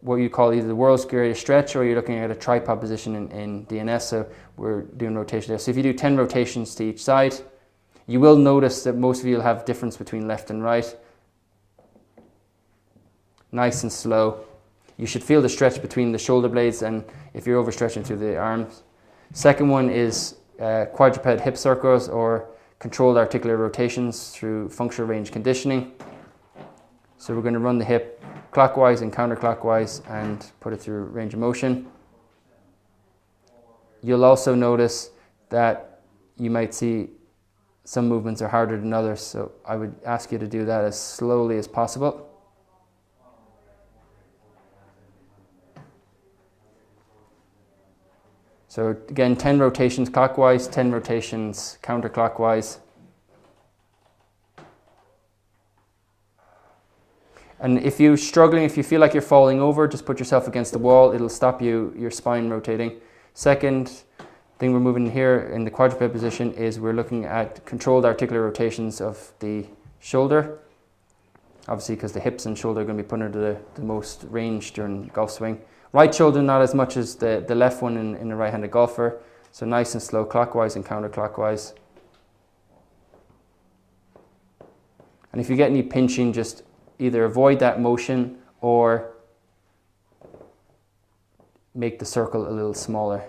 what you call either the world's greatest stretch, or you're looking at a tripod position in DNS. So we're doing rotation there. So if you do 10 rotations to each side, you will notice that most of you will have difference between left and right. Nice and slow. You should feel the stretch between the shoulder blades, and if you're overstretching through the arms. Second one is quadruped hip circles, or controlled articular rotations through functional range conditioning. So we're going to run the hip clockwise and counterclockwise and put it through range of motion. You'll also notice that you might see some movements are harder than others, so I would ask you to do that as slowly as possible. So again, 10 rotations clockwise, 10 rotations counterclockwise. And if you're struggling, if you feel like you're falling over, just put yourself against the wall. It'll stop your spine rotating. Second thing we're moving here in the quadruped position is we're looking at controlled articular rotations of the shoulder. Obviously, because the hips and shoulder are going to be put under the most range during golf swing. Right shoulder not as much as the left one in a right-handed golfer. So nice and slow clockwise and counterclockwise. And if you get any pinching, just either avoid that motion or make the circle a little smaller.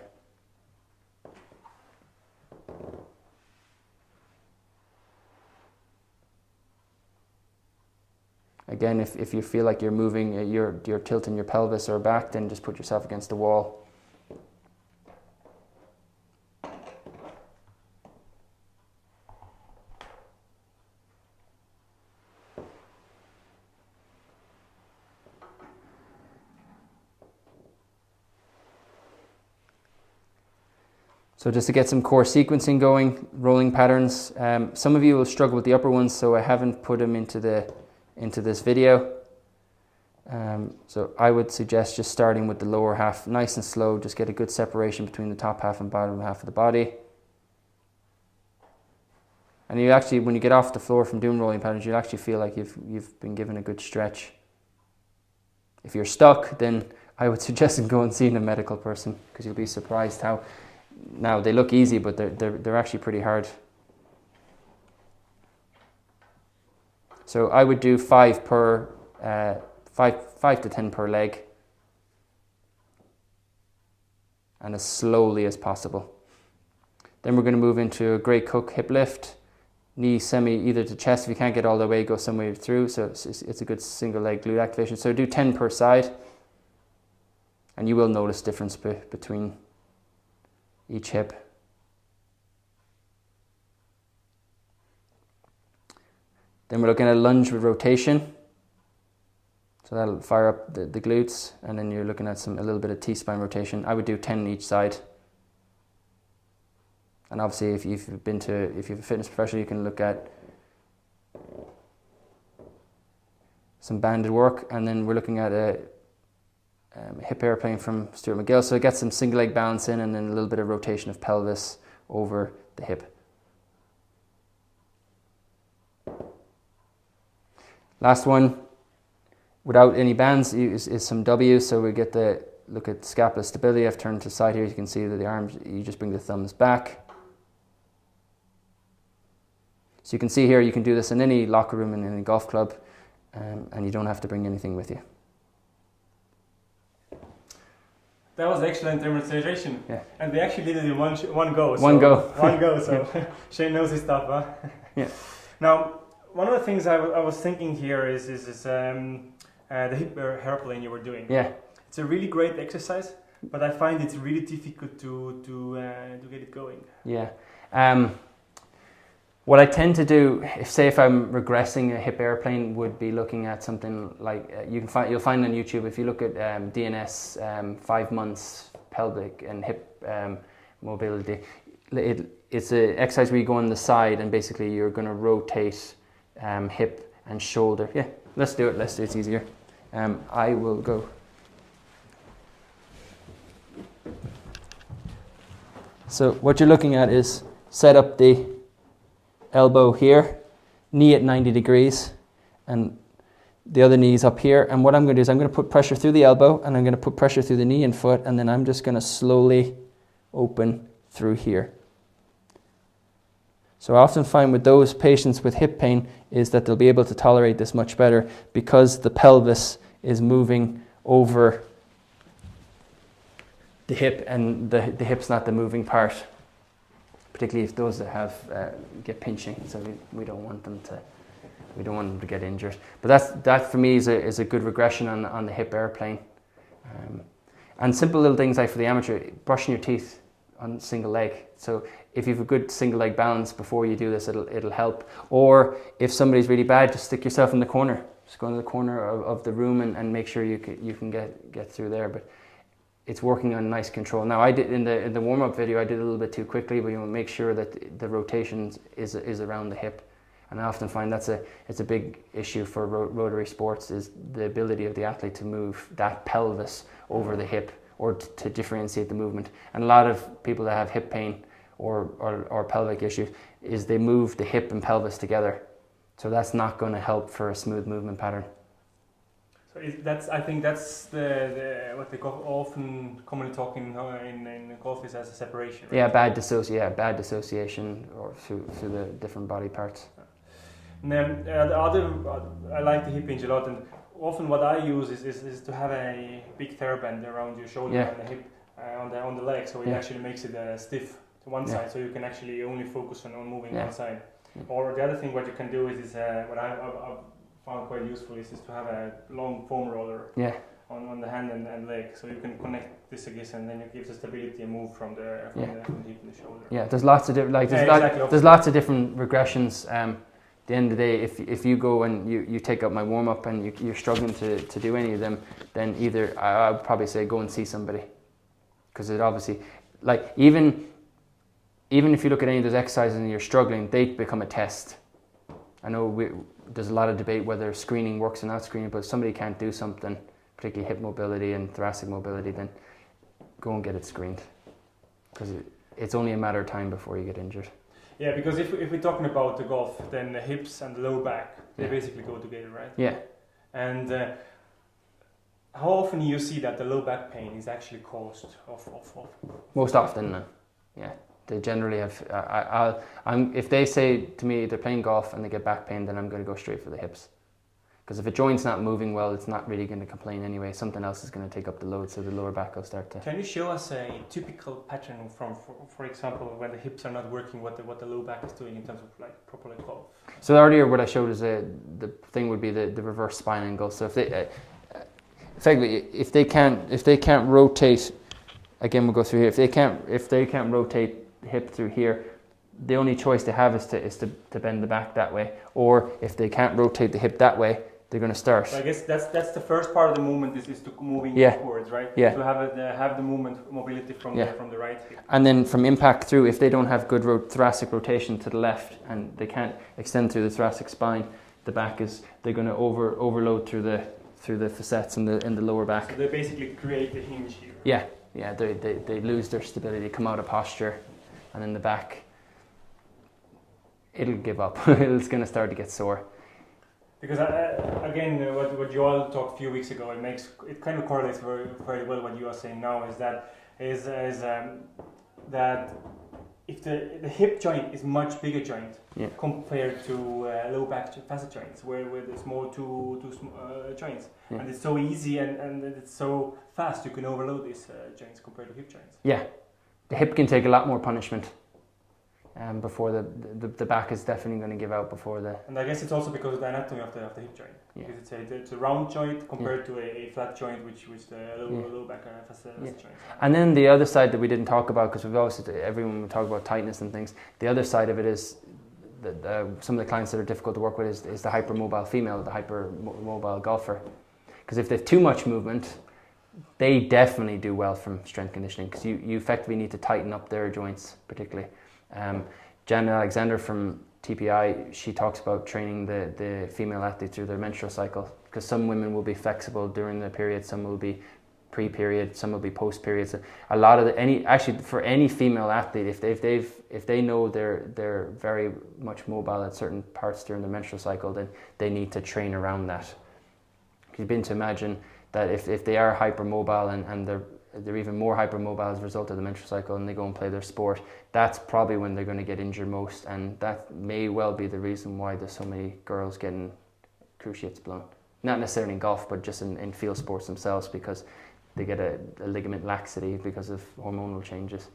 Again, if you feel like you're moving, you're tilting your pelvis or back, then just put yourself against the wall. So just to get some core sequencing going, rolling patterns. Some of you will struggle with the upper ones, so I haven't put them into this video. So I would suggest just starting with the lower half, nice and slow, just get a good separation between the top half and bottom half of the body. And you actually, when you get off the floor from doing rolling patterns, you'll actually feel like you've been given a good stretch. If you're stuck, then I would suggest going and seeing a medical person, because you'll be surprised how, now they look easy, but they're actually pretty hard. So I would do 5 to 10 per leg, and as slowly as possible. Then we're going to move into a Grey Cook hip lift, knee semi either to chest. If you can't get all the way, go some way through. So it's a good single leg glute activation. So do 10 per side, and you will notice difference between each hip. Then we're looking at a lunge with rotation. So that'll fire up the glutes, and then you're looking at a little bit of T-spine rotation. I would do 10 each side. And obviously, if you've a fitness professional, you can look at some banded work, and then we're looking at a hip airplane from Stuart McGill. So get some single leg balance in, and then a little bit of rotation of pelvis over the hip. Last one, without any bands, is some W. So we get look at scapula stability. I've turned to the side here. You can see that the arms, you just bring the thumbs back. So you can see here, you can do this in any locker room and in any golf club, and you don't have to bring anything with you. That was excellent demonstration. Yeah. And we actually did it in one go. One go. One go, so Shane knows his stuff, huh? Yeah. Now, one of the things I was thinking here is the hip airplane you were doing. Yeah. It's a really great exercise, but I find it's really difficult to get it going. Yeah. What I tend to do, if I'm regressing a hip airplane, would be looking at something like you'll find on YouTube. If you look at DNS 5 months pelvic and hip mobility, it's an exercise where you go on the side and basically you're going to rotate hip and shoulder. Yeah, let's do it. It's easier. I will go. So what you're looking at is set up the elbow here, knee at 90 degrees, and the other knee's up here. And what I'm going to do is I'm going to put pressure through the elbow, and I'm going to put pressure through the knee and foot, and then I'm just going to slowly open through here. So I often find with those patients with hip pain is that they'll be able to tolerate this much better because the pelvis is moving over the hip, and the hip's not the moving part. Particularly if those that have get pinching, so we don't want them to get injured. But that for me is a good regression on the hip airplane. And simple little things like for the amateur, brushing your teeth on single leg. So if you have a good single leg balance before you do this, it'll help. Or if somebody's really bad, just stick yourself in the corner. Just go into the corner of the room and make sure you can get through there. But it's working on nice control. Now I did in the warm-up video, I did a little bit too quickly, but you want to make sure that the rotation is around the hip. And I often find it's a big issue for rotary sports, is the ability of the athlete to move that pelvis over the hip or to differentiate the movement. And a lot of people that have hip pain or pelvic issues is they move the hip and pelvis together. So that's not going to help for a smooth movement pattern. So I think that's the what they often commonly talk in golf is as a separation. Right? Yeah, bad dissociation or through the different body parts. And then I like the hip hinge a lot, and often what I use is to have a big TheraBand around your shoulder and the hip on the leg, so it actually makes it stiff to one side, so you can actually only focus on moving one side. Or the other thing what you can do is what I found quite useful is to have a long foam roller on the hand and leg, so you can connect this again, and then it gives a stability and move from the hip and the shoulder. Yeah, there's lots of different there's lots of different regressions. At the end of the day, if you go and you take up my warm up and you're struggling to do any of them, then either I would probably say go and see somebody, because it obviously, like, even even if you look at any of those exercises and you're struggling, they become a test. I know there's a lot of debate whether screening works or not screening, but if somebody can't do something, particularly hip mobility and thoracic mobility, then go and get it screened, because it's only a matter of time before you get injured. Yeah, because if we're talking about the golf, then the hips and the low back, they basically go together, right? Yeah. And how often do you see that the low back pain is actually caused of? Most often, no. Yeah. They generally have, if they say to me they're playing golf and they get back pain, then I'm going to go straight for the hips. Because if a joint's not moving well, it's not really going to complain anyway. Something else is going to take up the load, so the lower back will start to... Can you show us a typical pattern from, for example, when the hips are not working, what the low back is doing in terms of like proper like golf? So earlier what I showed is the thing would be the reverse spine angle. So if they, effectively, if they can't rotate, again we'll go through here, if they can't rotate the hip through here, the only choice they have is to bend the back that way. Or if they can't rotate the hip that way, they're going to start. So I guess that's the first part of the movement is to moving upwards, right? Yeah. To have the movement mobility from the right hip. And then from impact through, if they don't have good thoracic rotation to the left and they can't extend through the thoracic spine, the back they're going to overload through the facets in the lower back. So they basically create a hinge here. Yeah, yeah. They lose their stability, come out of posture, and then the back, it'll give up. It's going to start to get sore. Because again, what you all talked a few weeks ago, it kind of correlates very, very well what you are saying now. Is that if the hip joint is much bigger joint compared to low back facet joints, where there's more two joints, and it's so easy and it's so fast, you can overload these joints compared to hip joints. Yeah, the hip can take a lot more punishment. Before the back is definitely going to give out before the... And I guess it's also because of the anatomy of the hip joint. Yeah. Because it's a round joint compared to a flat joint, which the low back facet joint. And then the other side that we didn't talk about, because we've always, everyone will talk about tightness and things, the other side of it is that some of the clients that are difficult to work with is the hypermobile female, the hypermobile golfer. Because if they have too much movement, they definitely do well from strength conditioning, because you effectively need to tighten up their joints particularly. Jan Alexander from TPI, she talks about training the female athlete through their menstrual cycle, because some women will be flexible during the period, some will be pre-period, some will be post-period. So a lot of for any female athlete, if they know they're very much mobile at certain parts during the menstrual cycle, then they need to train around that. You've been to imagine that if they are hypermobile and they're even more hypermobile as a result of the menstrual cycle and they go and play their sport, that's probably when they're going to get injured most, and that may well be the reason why there's so many girls getting cruciates blown. Not necessarily in golf, but just in field sports themselves, because they get a ligament laxity because of hormonal changes.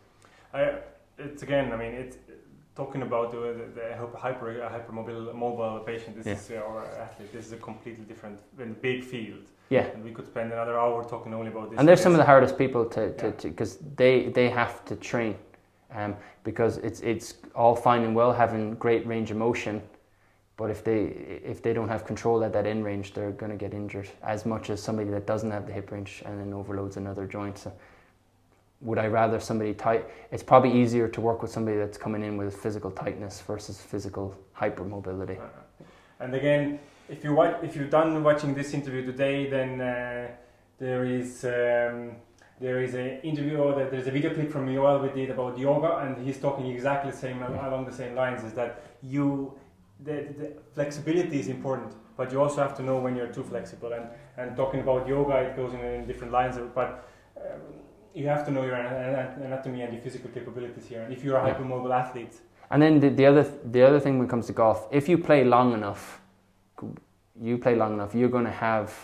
It's again, I mean, it's talking about the hypermobile patient. This is our athlete. This is a completely different, big field. Yeah, and we could spend another hour talking only about this. And they're some of the hardest people to because they have to train, because it's all fine and well having great range of motion, but if they don't have control at that end range, they're going to get injured as much as somebody that doesn't have the hip range and then overloads another joint. So would I rather somebody tight? It's probably easier to work with somebody that's coming in with physical tightness versus physical hypermobility. And again, if you're done watching this interview today, then there is an interview, or there's a video clip from Joel we did about yoga, and he's talking exactly along the same lines. Is that the flexibility is important, but you also have to know when you're too flexible. And talking about yoga, it goes in different lines, but you have to know your anatomy and your physical capabilities here. And if you're a hypermobile athlete. And then the other thing when it comes to golf, if you play long enough, you're going to have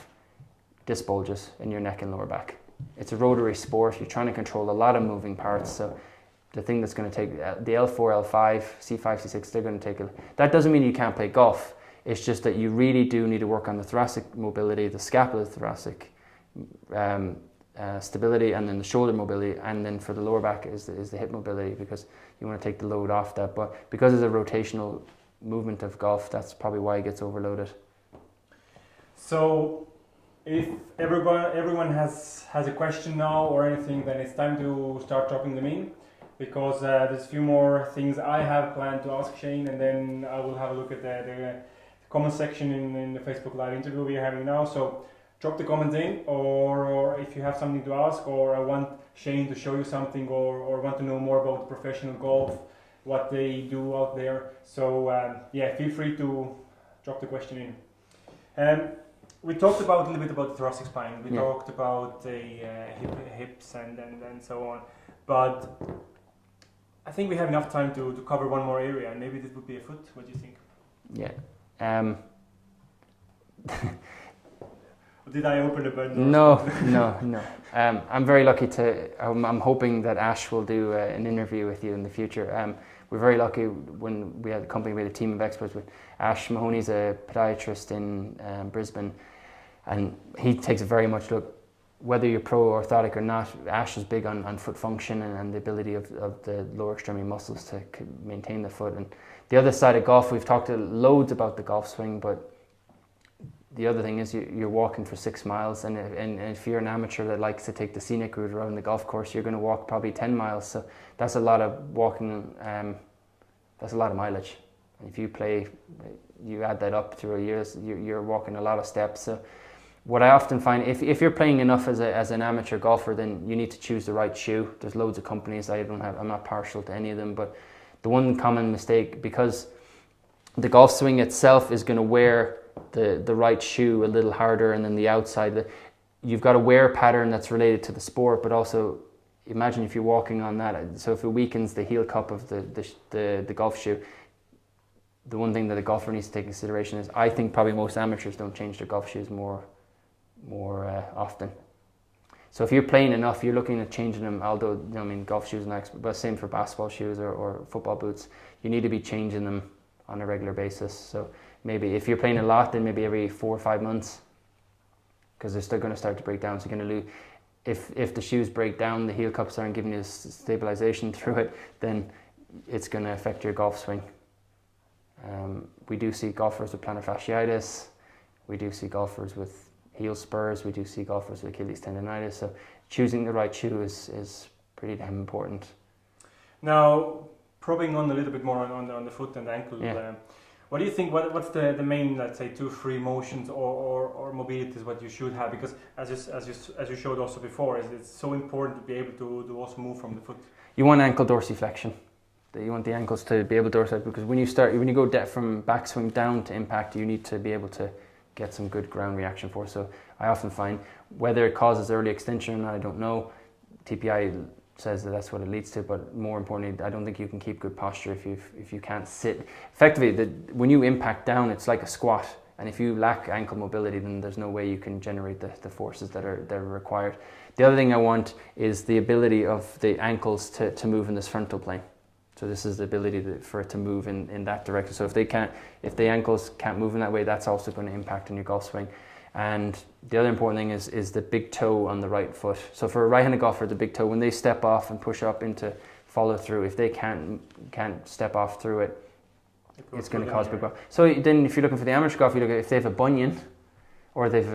disc bulges in your neck and lower back. It's a rotary sport. You're trying to control a lot of moving parts. So the thing that's going to take the L4, L5, C5, C6, they're going to take that doesn't mean you can't play golf. It's just that you really do need to work on the thoracic mobility, the scapulothoracic stability, and then the shoulder mobility, and then for the lower back is the hip mobility, because you want to take the load off that. But because of the rotational movement of golf, that's probably why it gets overloaded. So if everyone has a question now or anything, then it's time to start dropping them in. because there's a few more things I have planned to ask Shane, and then I will have a look at the comment section in the Facebook Live interview we're having now. So drop the comments in, or if you have something to ask, or I want Shane to show you something, or want to know more about professional golf, what they do out there. So yeah, feel free to drop the question in. We talked about a little bit about the thoracic spine. We talked about the hips and so on. But I think we have enough time to cover one more area, and maybe this would be a foot. What do you think? Yeah. Did I open the button? No. I'm very lucky to. I'm hoping that Ash will do an interview with you in the future. We're very lucky when we had a company with a team of experts. With Ash Mahoney's a podiatrist in Brisbane, and he takes a very much look. Whether you're pro orthotic or not, Ash is big on foot function and the ability of the lower extremity muscles to maintain the foot. And the other side of golf, we've talked loads about the golf swing, but the other thing is you're walking for 6 miles, and if you're an amateur that likes to take the scenic route around the golf course, you're going to walk probably 10 miles. So that's a lot of walking, that's a lot of mileage. And if you play, you add that up through years, you're walking a lot of steps. So what I often find, if you're playing enough as an amateur golfer, then you need to choose the right shoe. There's loads of companies. I'm not partial to any of them, but the one common mistake, because the golf swing itself is going to wear the right shoe a little harder, and then the outside, you've got a wear pattern that's related to the sport, but also imagine if you're walking on that. So if it weakens the heel cup of the golf shoe, the one thing that a golfer needs to take into consideration is, I think probably most amateurs don't change their golf shoes more often. So if you're playing enough, you're looking at changing them, although golf shoes next, but same for basketball shoes or football boots, you need to be changing them on a regular basis. So maybe if you're playing a lot, then maybe every 4 or 5 months, because they're still going to start to break down. So you're going to lose. If the shoes break down, the heel cups aren't giving you stabilisation through it, then it's going to affect your golf swing. We do see golfers with plantar fasciitis. We do see golfers with heel spurs. We do see golfers with Achilles tendonitis. So choosing the right shoe is pretty damn important. Now, probing on a little bit more on the foot and ankle. Yeah. What do you think? What's the main, let's say, 2-3 motions or mobilities what you should have? Because as you showed also before, it's so important to be able to also move from the foot. You want ankle dorsiflexion. You want the ankles to be able to dorsiflect, because when you go from backswing down to impact, you need to be able to get some good ground reaction force. So I often find, whether it causes early extension or not, I don't know. TPI says that's what it leads to, but more importantly, I don't think you can keep good posture if you can't sit. Effectively, when you impact down, it's like a squat, and if you lack ankle mobility, then there's no way you can generate the forces that are required. The other thing I want is the ability of the ankles to move in this frontal plane. So this is the ability for it to move in that direction. So if the ankles can't move in that way, that's also going to impact on your golf swing. And the other important thing is the big toe on the right foot. So for a right-handed golfer, the big toe, when they step off and push up into follow through, if they can't step off through it, it's going to cause big problem. So then if you're looking for the amateur golfer, you look at if they have a bunion, or they've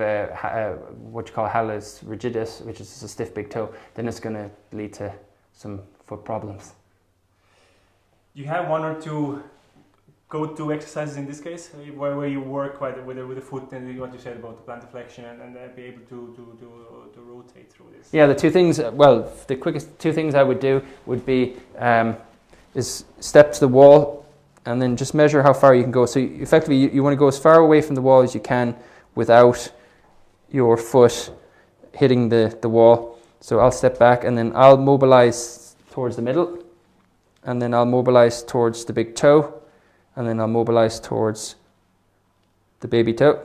what you call hallucis rigidus, which is a stiff big toe, then it's going to lead to some foot problems. You have 1 or 2 go-to exercises in this case, where you work quite with the foot, and what you said about the plantar flexion, and be able to rotate through this. Yeah, the 2 things. Well, the quickest 2 things I would do would be is step to the wall, and then just measure how far you can go. So effectively, you want to go as far away from the wall as you can without your foot hitting the wall. So I'll step back, and then I'll mobilize towards the middle, and then I'll mobilize towards the big toe, and then I'll mobilize towards the baby toe,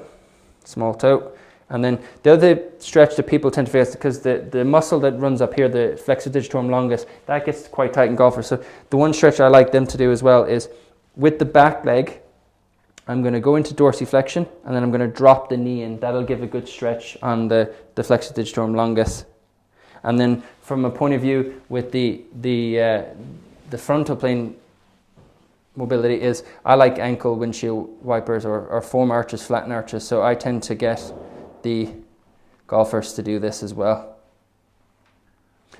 small toe. And then the other stretch that people tend to forget, because the muscle that runs up here, the flexor digitorum longus, that gets quite tight in golfers. So the one stretch I like them to do as well is, with the back leg, I'm going to go into dorsiflexion, and then I'm going to drop the knee in. That'll give a good stretch on the flexor digitorum longus. And then from a point of view with the frontal plane mobility is, I like ankle windshield wipers or foam arches, flatten arches. So I tend to get the golfers to do this as well.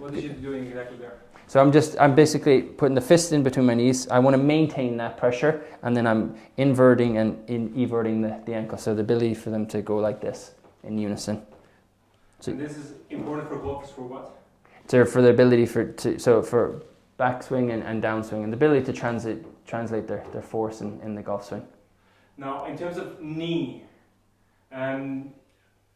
What is you doing exactly there? So I'm basically putting the fist in between my knees. I want to maintain that pressure, and then I'm inverting and everting the ankle. So the ability for them to go like this in unison. So and this is important for golfers for what? So for the ability for backswing and downswing, and the ability to translate their force in the golf swing. Now, in terms of knee,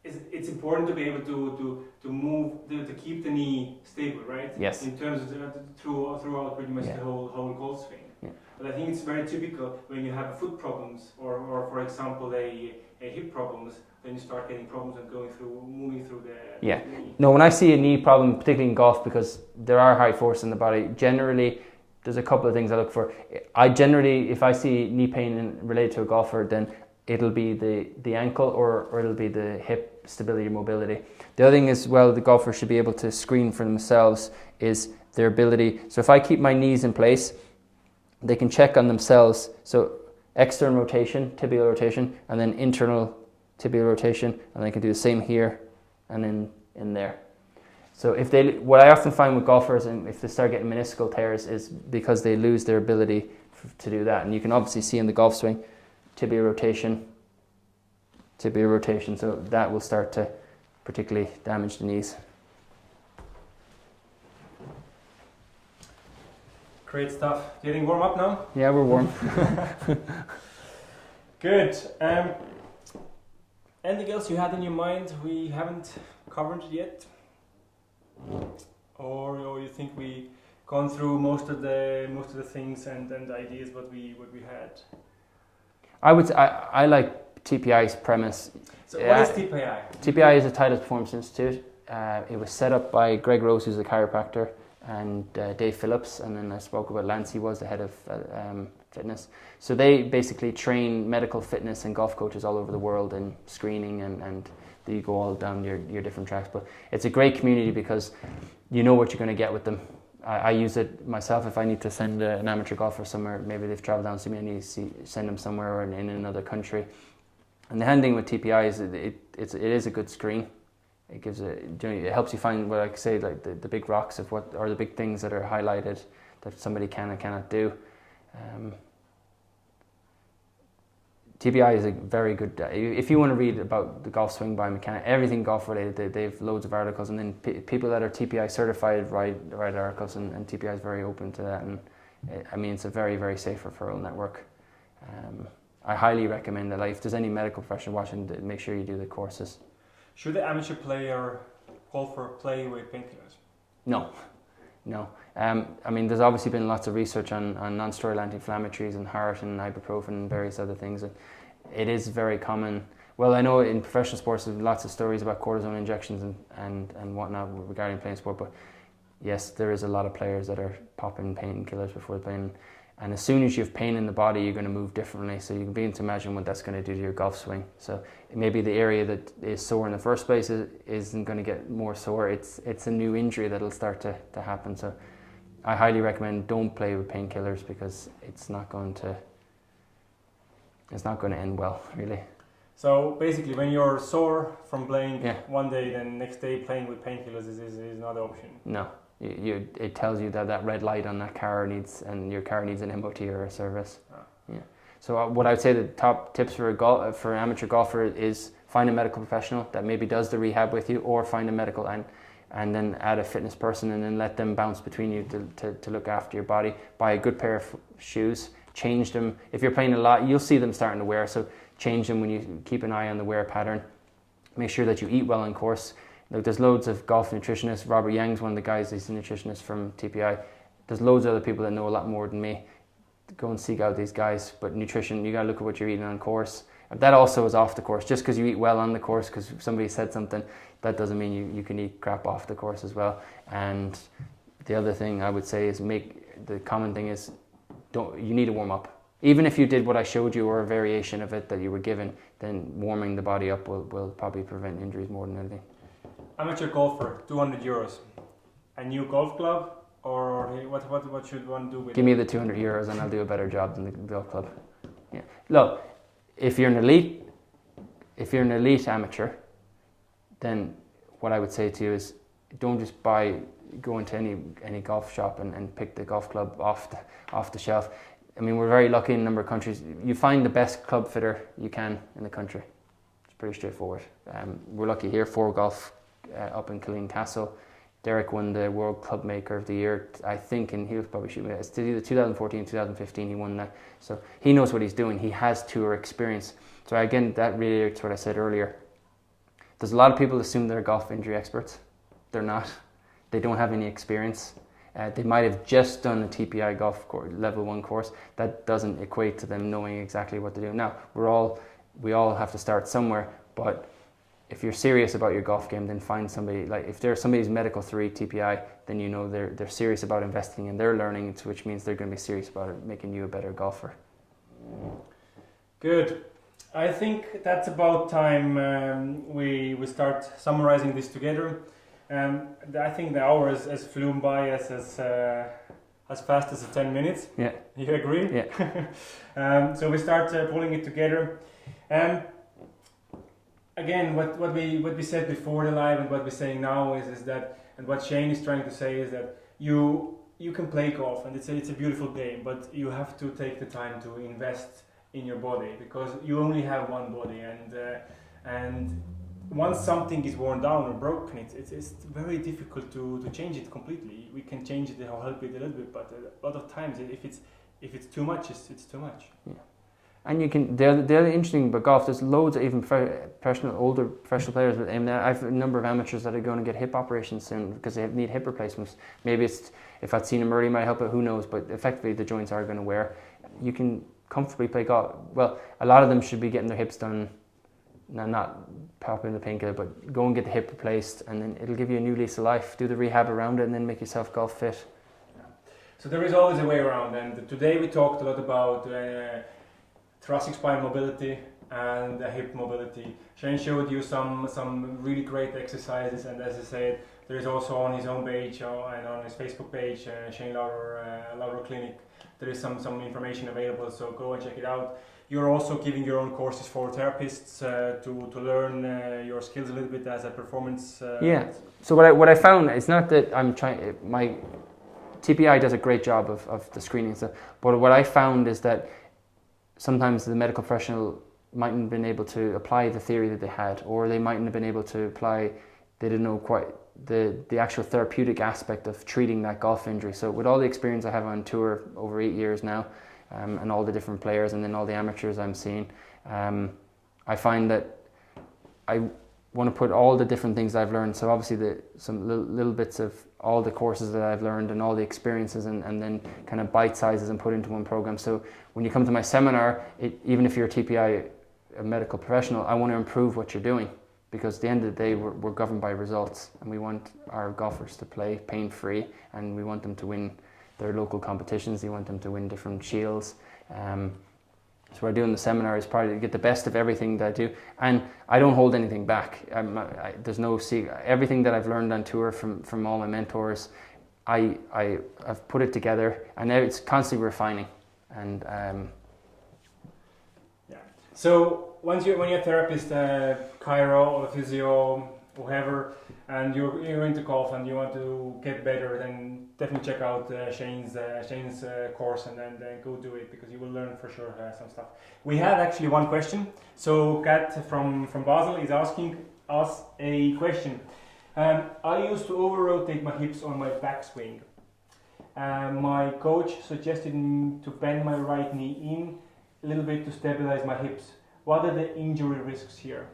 it's important to be able to move, to keep the knee stable, right? Yes. In terms of throughout pretty much the whole golf swing. Yeah. But I think it's very typical when you have foot problems or for example a hip problems, then you start getting problems and moving through the knee. No, when I see a knee problem, particularly in golf, because there are high force in the body, generally there's a couple of things I look for. I generally, if I see knee pain related to a golfer, then it'll be the ankle or it'll be the hip stability, mobility. The other thing is, well, the golfer should be able to screen for themselves is their ability. So if I keep my knees in place, they can check on themselves. So external rotation, tibial rotation, and then internal tibial rotation, and they can do the same here and in there. So what I often find with golfers, and if they start getting meniscal tears, is because they lose their ability to do that. And you can obviously see in the golf swing, tibial rotation. So that will start to particularly damage the knees. Great stuff. Getting warm up now? Yeah, we're warm. Good. Anything else you had in your mind we haven't covered yet? Or you think we gone through most of the things and ideas what we had? I like TPI's premise. So what is TPI? TPI is a Titleist Performance Institute. It was set up by Greg Rose, who's a chiropractor, and Dave Phillips, and then I spoke about Lance, he was the head of fitness. So they basically train medical fitness and golf coaches all over the world in screening, and you go all down your different tracks. But it's a great community because you know what you're going to get with them. I use it myself if I need to send an amateur golfer somewhere. Maybe they've travelled down to see me, I need to send them somewhere or in another country. And the handling with TPI is it is a good screen. It gives it helps you find what I say, like the big rocks of what are the big things that are highlighted that somebody can and cannot do. TPI is a very good. If you want to read about the golf swing biomechanics, everything golf related, they've loads of articles, and then people that are TPI certified write articles, and TPI is very open to that. And I mean, it's a very, very safe referral network. I highly recommend that. Like, if there's any medical professional watching, make sure you do the courses. Should the amateur player, golfer, play with painkillers? No. I mean, there's obviously been lots of research on non-steroidal anti-inflammatories and heart and ibuprofen and various other things. It is very common. Well, I know in professional sports there's lots of stories about cortisone injections and whatnot regarding playing sport, but yes, there is a lot of players that are popping painkillers before playing. And as soon as you have pain in the body, you're going to move differently. So you can begin to imagine what that's going to do to your golf swing. So maybe the area that is sore in the first place isn't going to get more sore. It's a new injury that'll start to happen. So I highly recommend don't play with painkillers because it's not going to end well, really. So basically, when you're sore from playing one day, then next day playing with painkillers is not an option. No. It tells you that red light on that car your car needs an MOT or a service. Yeah. So what I would say the top tips for an amateur golfer is find a medical professional that maybe does the rehab with you, or find a medical and then add a fitness person, and then let them bounce between you to look after your body. Buy a good pair of shoes, change them. If you're playing a lot, you'll see them starting to wear, so change them when you keep an eye on the wear pattern. Make sure that you eat well on course. Like, there's loads of golf nutritionists. Robert Yang's one of the guys, he's a nutritionist from TPI. There's loads of other people that know a lot more than me. Go and seek out these guys. But nutrition, you got to look at what you're eating on course. That also is off the course. Just because you eat well on the course, because somebody said something, that doesn't mean you can eat crap off the course as well. And the other thing I would say is the common thing is you need to warm up. Even if you did what I showed you or a variation of it that you were given, then warming the body up will probably prevent injuries more than anything. Amateur golfer, €200. A new golf club, or what should one do with it? Give me the €200 and I'll do a better job than the golf club. Yeah. Look, if you're an elite amateur, then what I would say to you is don't just buy go into any golf shop and pick the golf club off the shelf. I mean, we're very lucky in a number of countries. You find the best club fitter you can in the country. It's pretty straightforward. We're lucky here. 4Golf up in Killeen Castle. Derek won the World Club Maker of the Year, I think, and he was probably shooting it. It's either 2014, 2015 he won that. So he knows what he's doing. He has tour experience. So again, that reiterates what I said earlier. There's a lot of people assume they're golf injury experts. They're not. They don't have any experience. They might have just done a TPI golf level 1 course. That doesn't equate to them knowing exactly what to do. Now, we all have to start somewhere, but if you're serious about your golf game, then find somebody, like if there's somebody's medical 3 TPI, then you know they're serious about investing in their learning, which means they're going to be serious about it, making you a better golfer. Good. I think that's about time we start summarizing this together. I think the hour has flown by as fast as the 10 minutes. Yeah. You agree? Yeah. So we start pulling it together. Again, what we said before the live and what we're saying now is that, and what Shane is trying to say is that you can play golf and it's a beautiful game, but you have to take the time to invest in your body, because you only have one body, and once something is worn down or broken, it's very difficult to change it completely. We can change it or help it a little bit, but a lot of times if it's too much, it's too much. Yeah. And you can. The other interesting about golf, there's loads of even older professional players with aim. I have a number of amateurs that are going to get hip operations soon because they need hip replacements. Maybe it's, if I'd seen them early, might help it. Who knows? But effectively, the joints are going to wear. You can comfortably play golf. Well, a lot of them should be getting their hips done. Now, not popping the painkiller, but go and get the hip replaced, and then it'll give you a new lease of life. Do the rehab around it, and then make yourself golf fit. So there is always a way around. And today we talked a lot about thoracic spine mobility and hip mobility. Shane showed you some really great exercises, and as I said, there is also on his own page and on his Facebook page, Shane Lawlor Clinic, there is some information available, so go and check it out. You're also giving your own courses for therapists to learn your skills a little bit as a performance. Yeah. So what I found, it's not that I'm trying. My TPI does a great job of the screening stuff, but what I found is that sometimes the medical professional mightn't have been able to apply the theory that they had, or they mightn't have been able to apply. They didn't know quite the actual therapeutic aspect of treating that golf injury. So with all the experience I have on tour over 8 years now. And all the different players, and then all the amateurs I'm seeing, I find that I want to put all the different things I've learned. So obviously some little bits of all the courses that I've learned and all the experiences, and then kind of bite sizes and put into one program. So when you come to my seminar, even if you're a TPI, a medical professional, I want to improve what you're doing, because at the end of the day we're governed by results, and we want our golfers to play pain-free, and we want them to win their local competitions. You want them to win different shields. So what I do in the seminar is probably to get the best of everything that I do, and I don't hold anything back. There's no secret. Everything that I've learned on tour from all my mentors, I've put it together, and now it's constantly refining. And yeah. So when you're a therapist, chiro or physio, whoever, and you're into golf and you want to get better, then definitely check out Shane's course, and then go do it, because you will learn for sure some stuff. We have actually one question. So Kat from Basel is asking us a question. I used to over-rotate my hips on my backswing. My coach suggested to bend my right knee in a little bit to stabilize my hips. What are the injury risks here?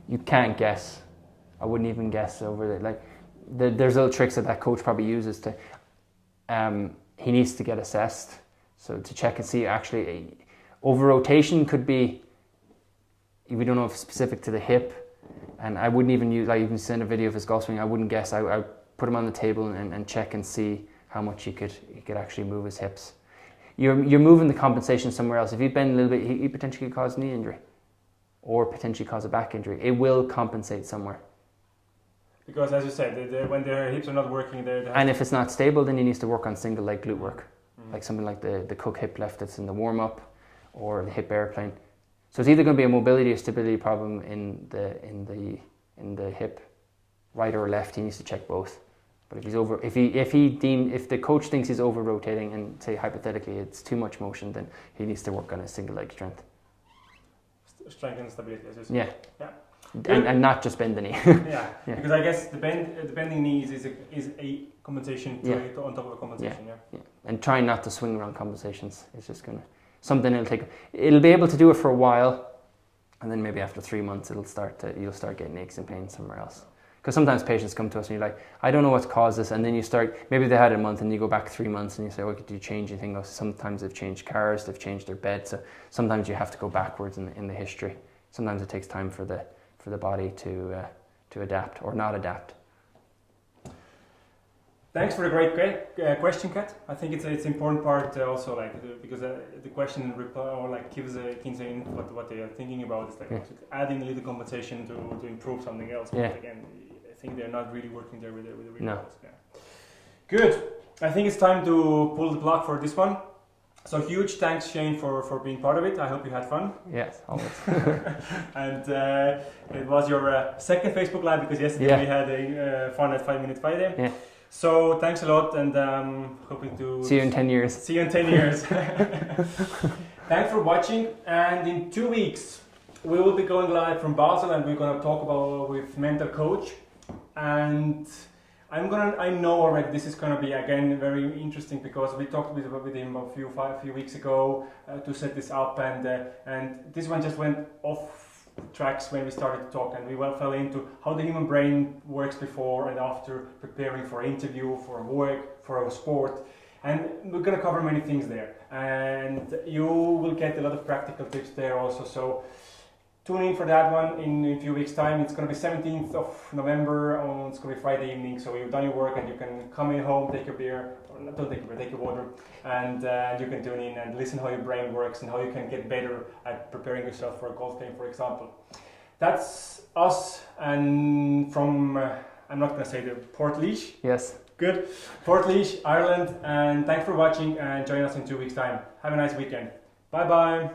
You can't guess. I wouldn't even guess over it. Like, there's little tricks that coach probably uses to. He needs to get assessed, so to check and see actually. Over rotation could be. We don't know if it's specific to the hip, and I wouldn't even use. Like, even send a video of his golf swing. I wouldn't guess. I put him on the table and check and see how much he could actually move his hips. You're moving the compensation somewhere else. If you bend a little bit, he potentially could cause knee injury, or potentially cause a back injury. It will compensate somewhere. Because as you said, when their hips are not working, and if it's not stable, then he needs to work on single leg glute work, like something like the Cook hip lift that's in the warm up, or the hip airplane. So it's either going to be a mobility or stability problem in the hip, right or left, he needs to check both. But if the coach thinks he's over rotating and say hypothetically it's too much motion, then he needs to work on his single leg strength. Strength and stability, as you said. Yeah. Yeah. And not just bend the knee. Yeah. Because I guess the bending knees is a compensation on top of a compensation. Yeah. And trying not to swing around compensations. It's just something it'll be able to do it for a while, and then maybe after 3 months you'll start getting aches and pains somewhere else. Because sometimes patients come to us and you're like, I don't know what's caused this, and then you start, maybe they had a month and you go back 3 months and you say, oh, did you change anything? Sometimes they've changed cars, they've changed their bed, so sometimes you have to go backwards in the history. Sometimes it takes time for the body to adapt or not adapt. Thanks for the great question, Kat. I think it's an important part also, because the question gives Kinesio what they are thinking about. It's adding a little compensation to improve something else. But again, I think they're not really working there with the results. No. Yeah. Good. I think it's time to pull the plug for this one. So huge thanks, Shane, for being part of it. I hope you had fun. Yes, always. And it was your second Facebook Live, because yesterday we had a fun at 5 Minute Friday. Yeah. So thanks a lot, and hoping to see you in 10 years. See you in 10 years. Thanks for watching, and in 2 weeks we will be going live from Basel, and we're going to talk about with mental coach. And I know already this is going to be again very interesting, because we talked with him a few weeks ago to set this up, and this one just went off tracks when we started to talk, and we fell into how the human brain works before and after preparing for an interview, for work, for a sport, and we're going to cover many things there, and you will get a lot of practical tips there also. So tune in for that one in a few weeks time. It's going to be 17th of November, it's going to be Friday evening, so you've done your work and you can come in home, take your beer, don't take your beer, take your water, and you can tune in and listen how your brain works and how you can get better at preparing yourself for a golf game, for example. That's us, and from, I'm not going to say the Portlaoise. Yes. Good. Portlaoise, Ireland, and thanks for watching, and join us in 2 weeks time. Have a nice weekend. Bye bye.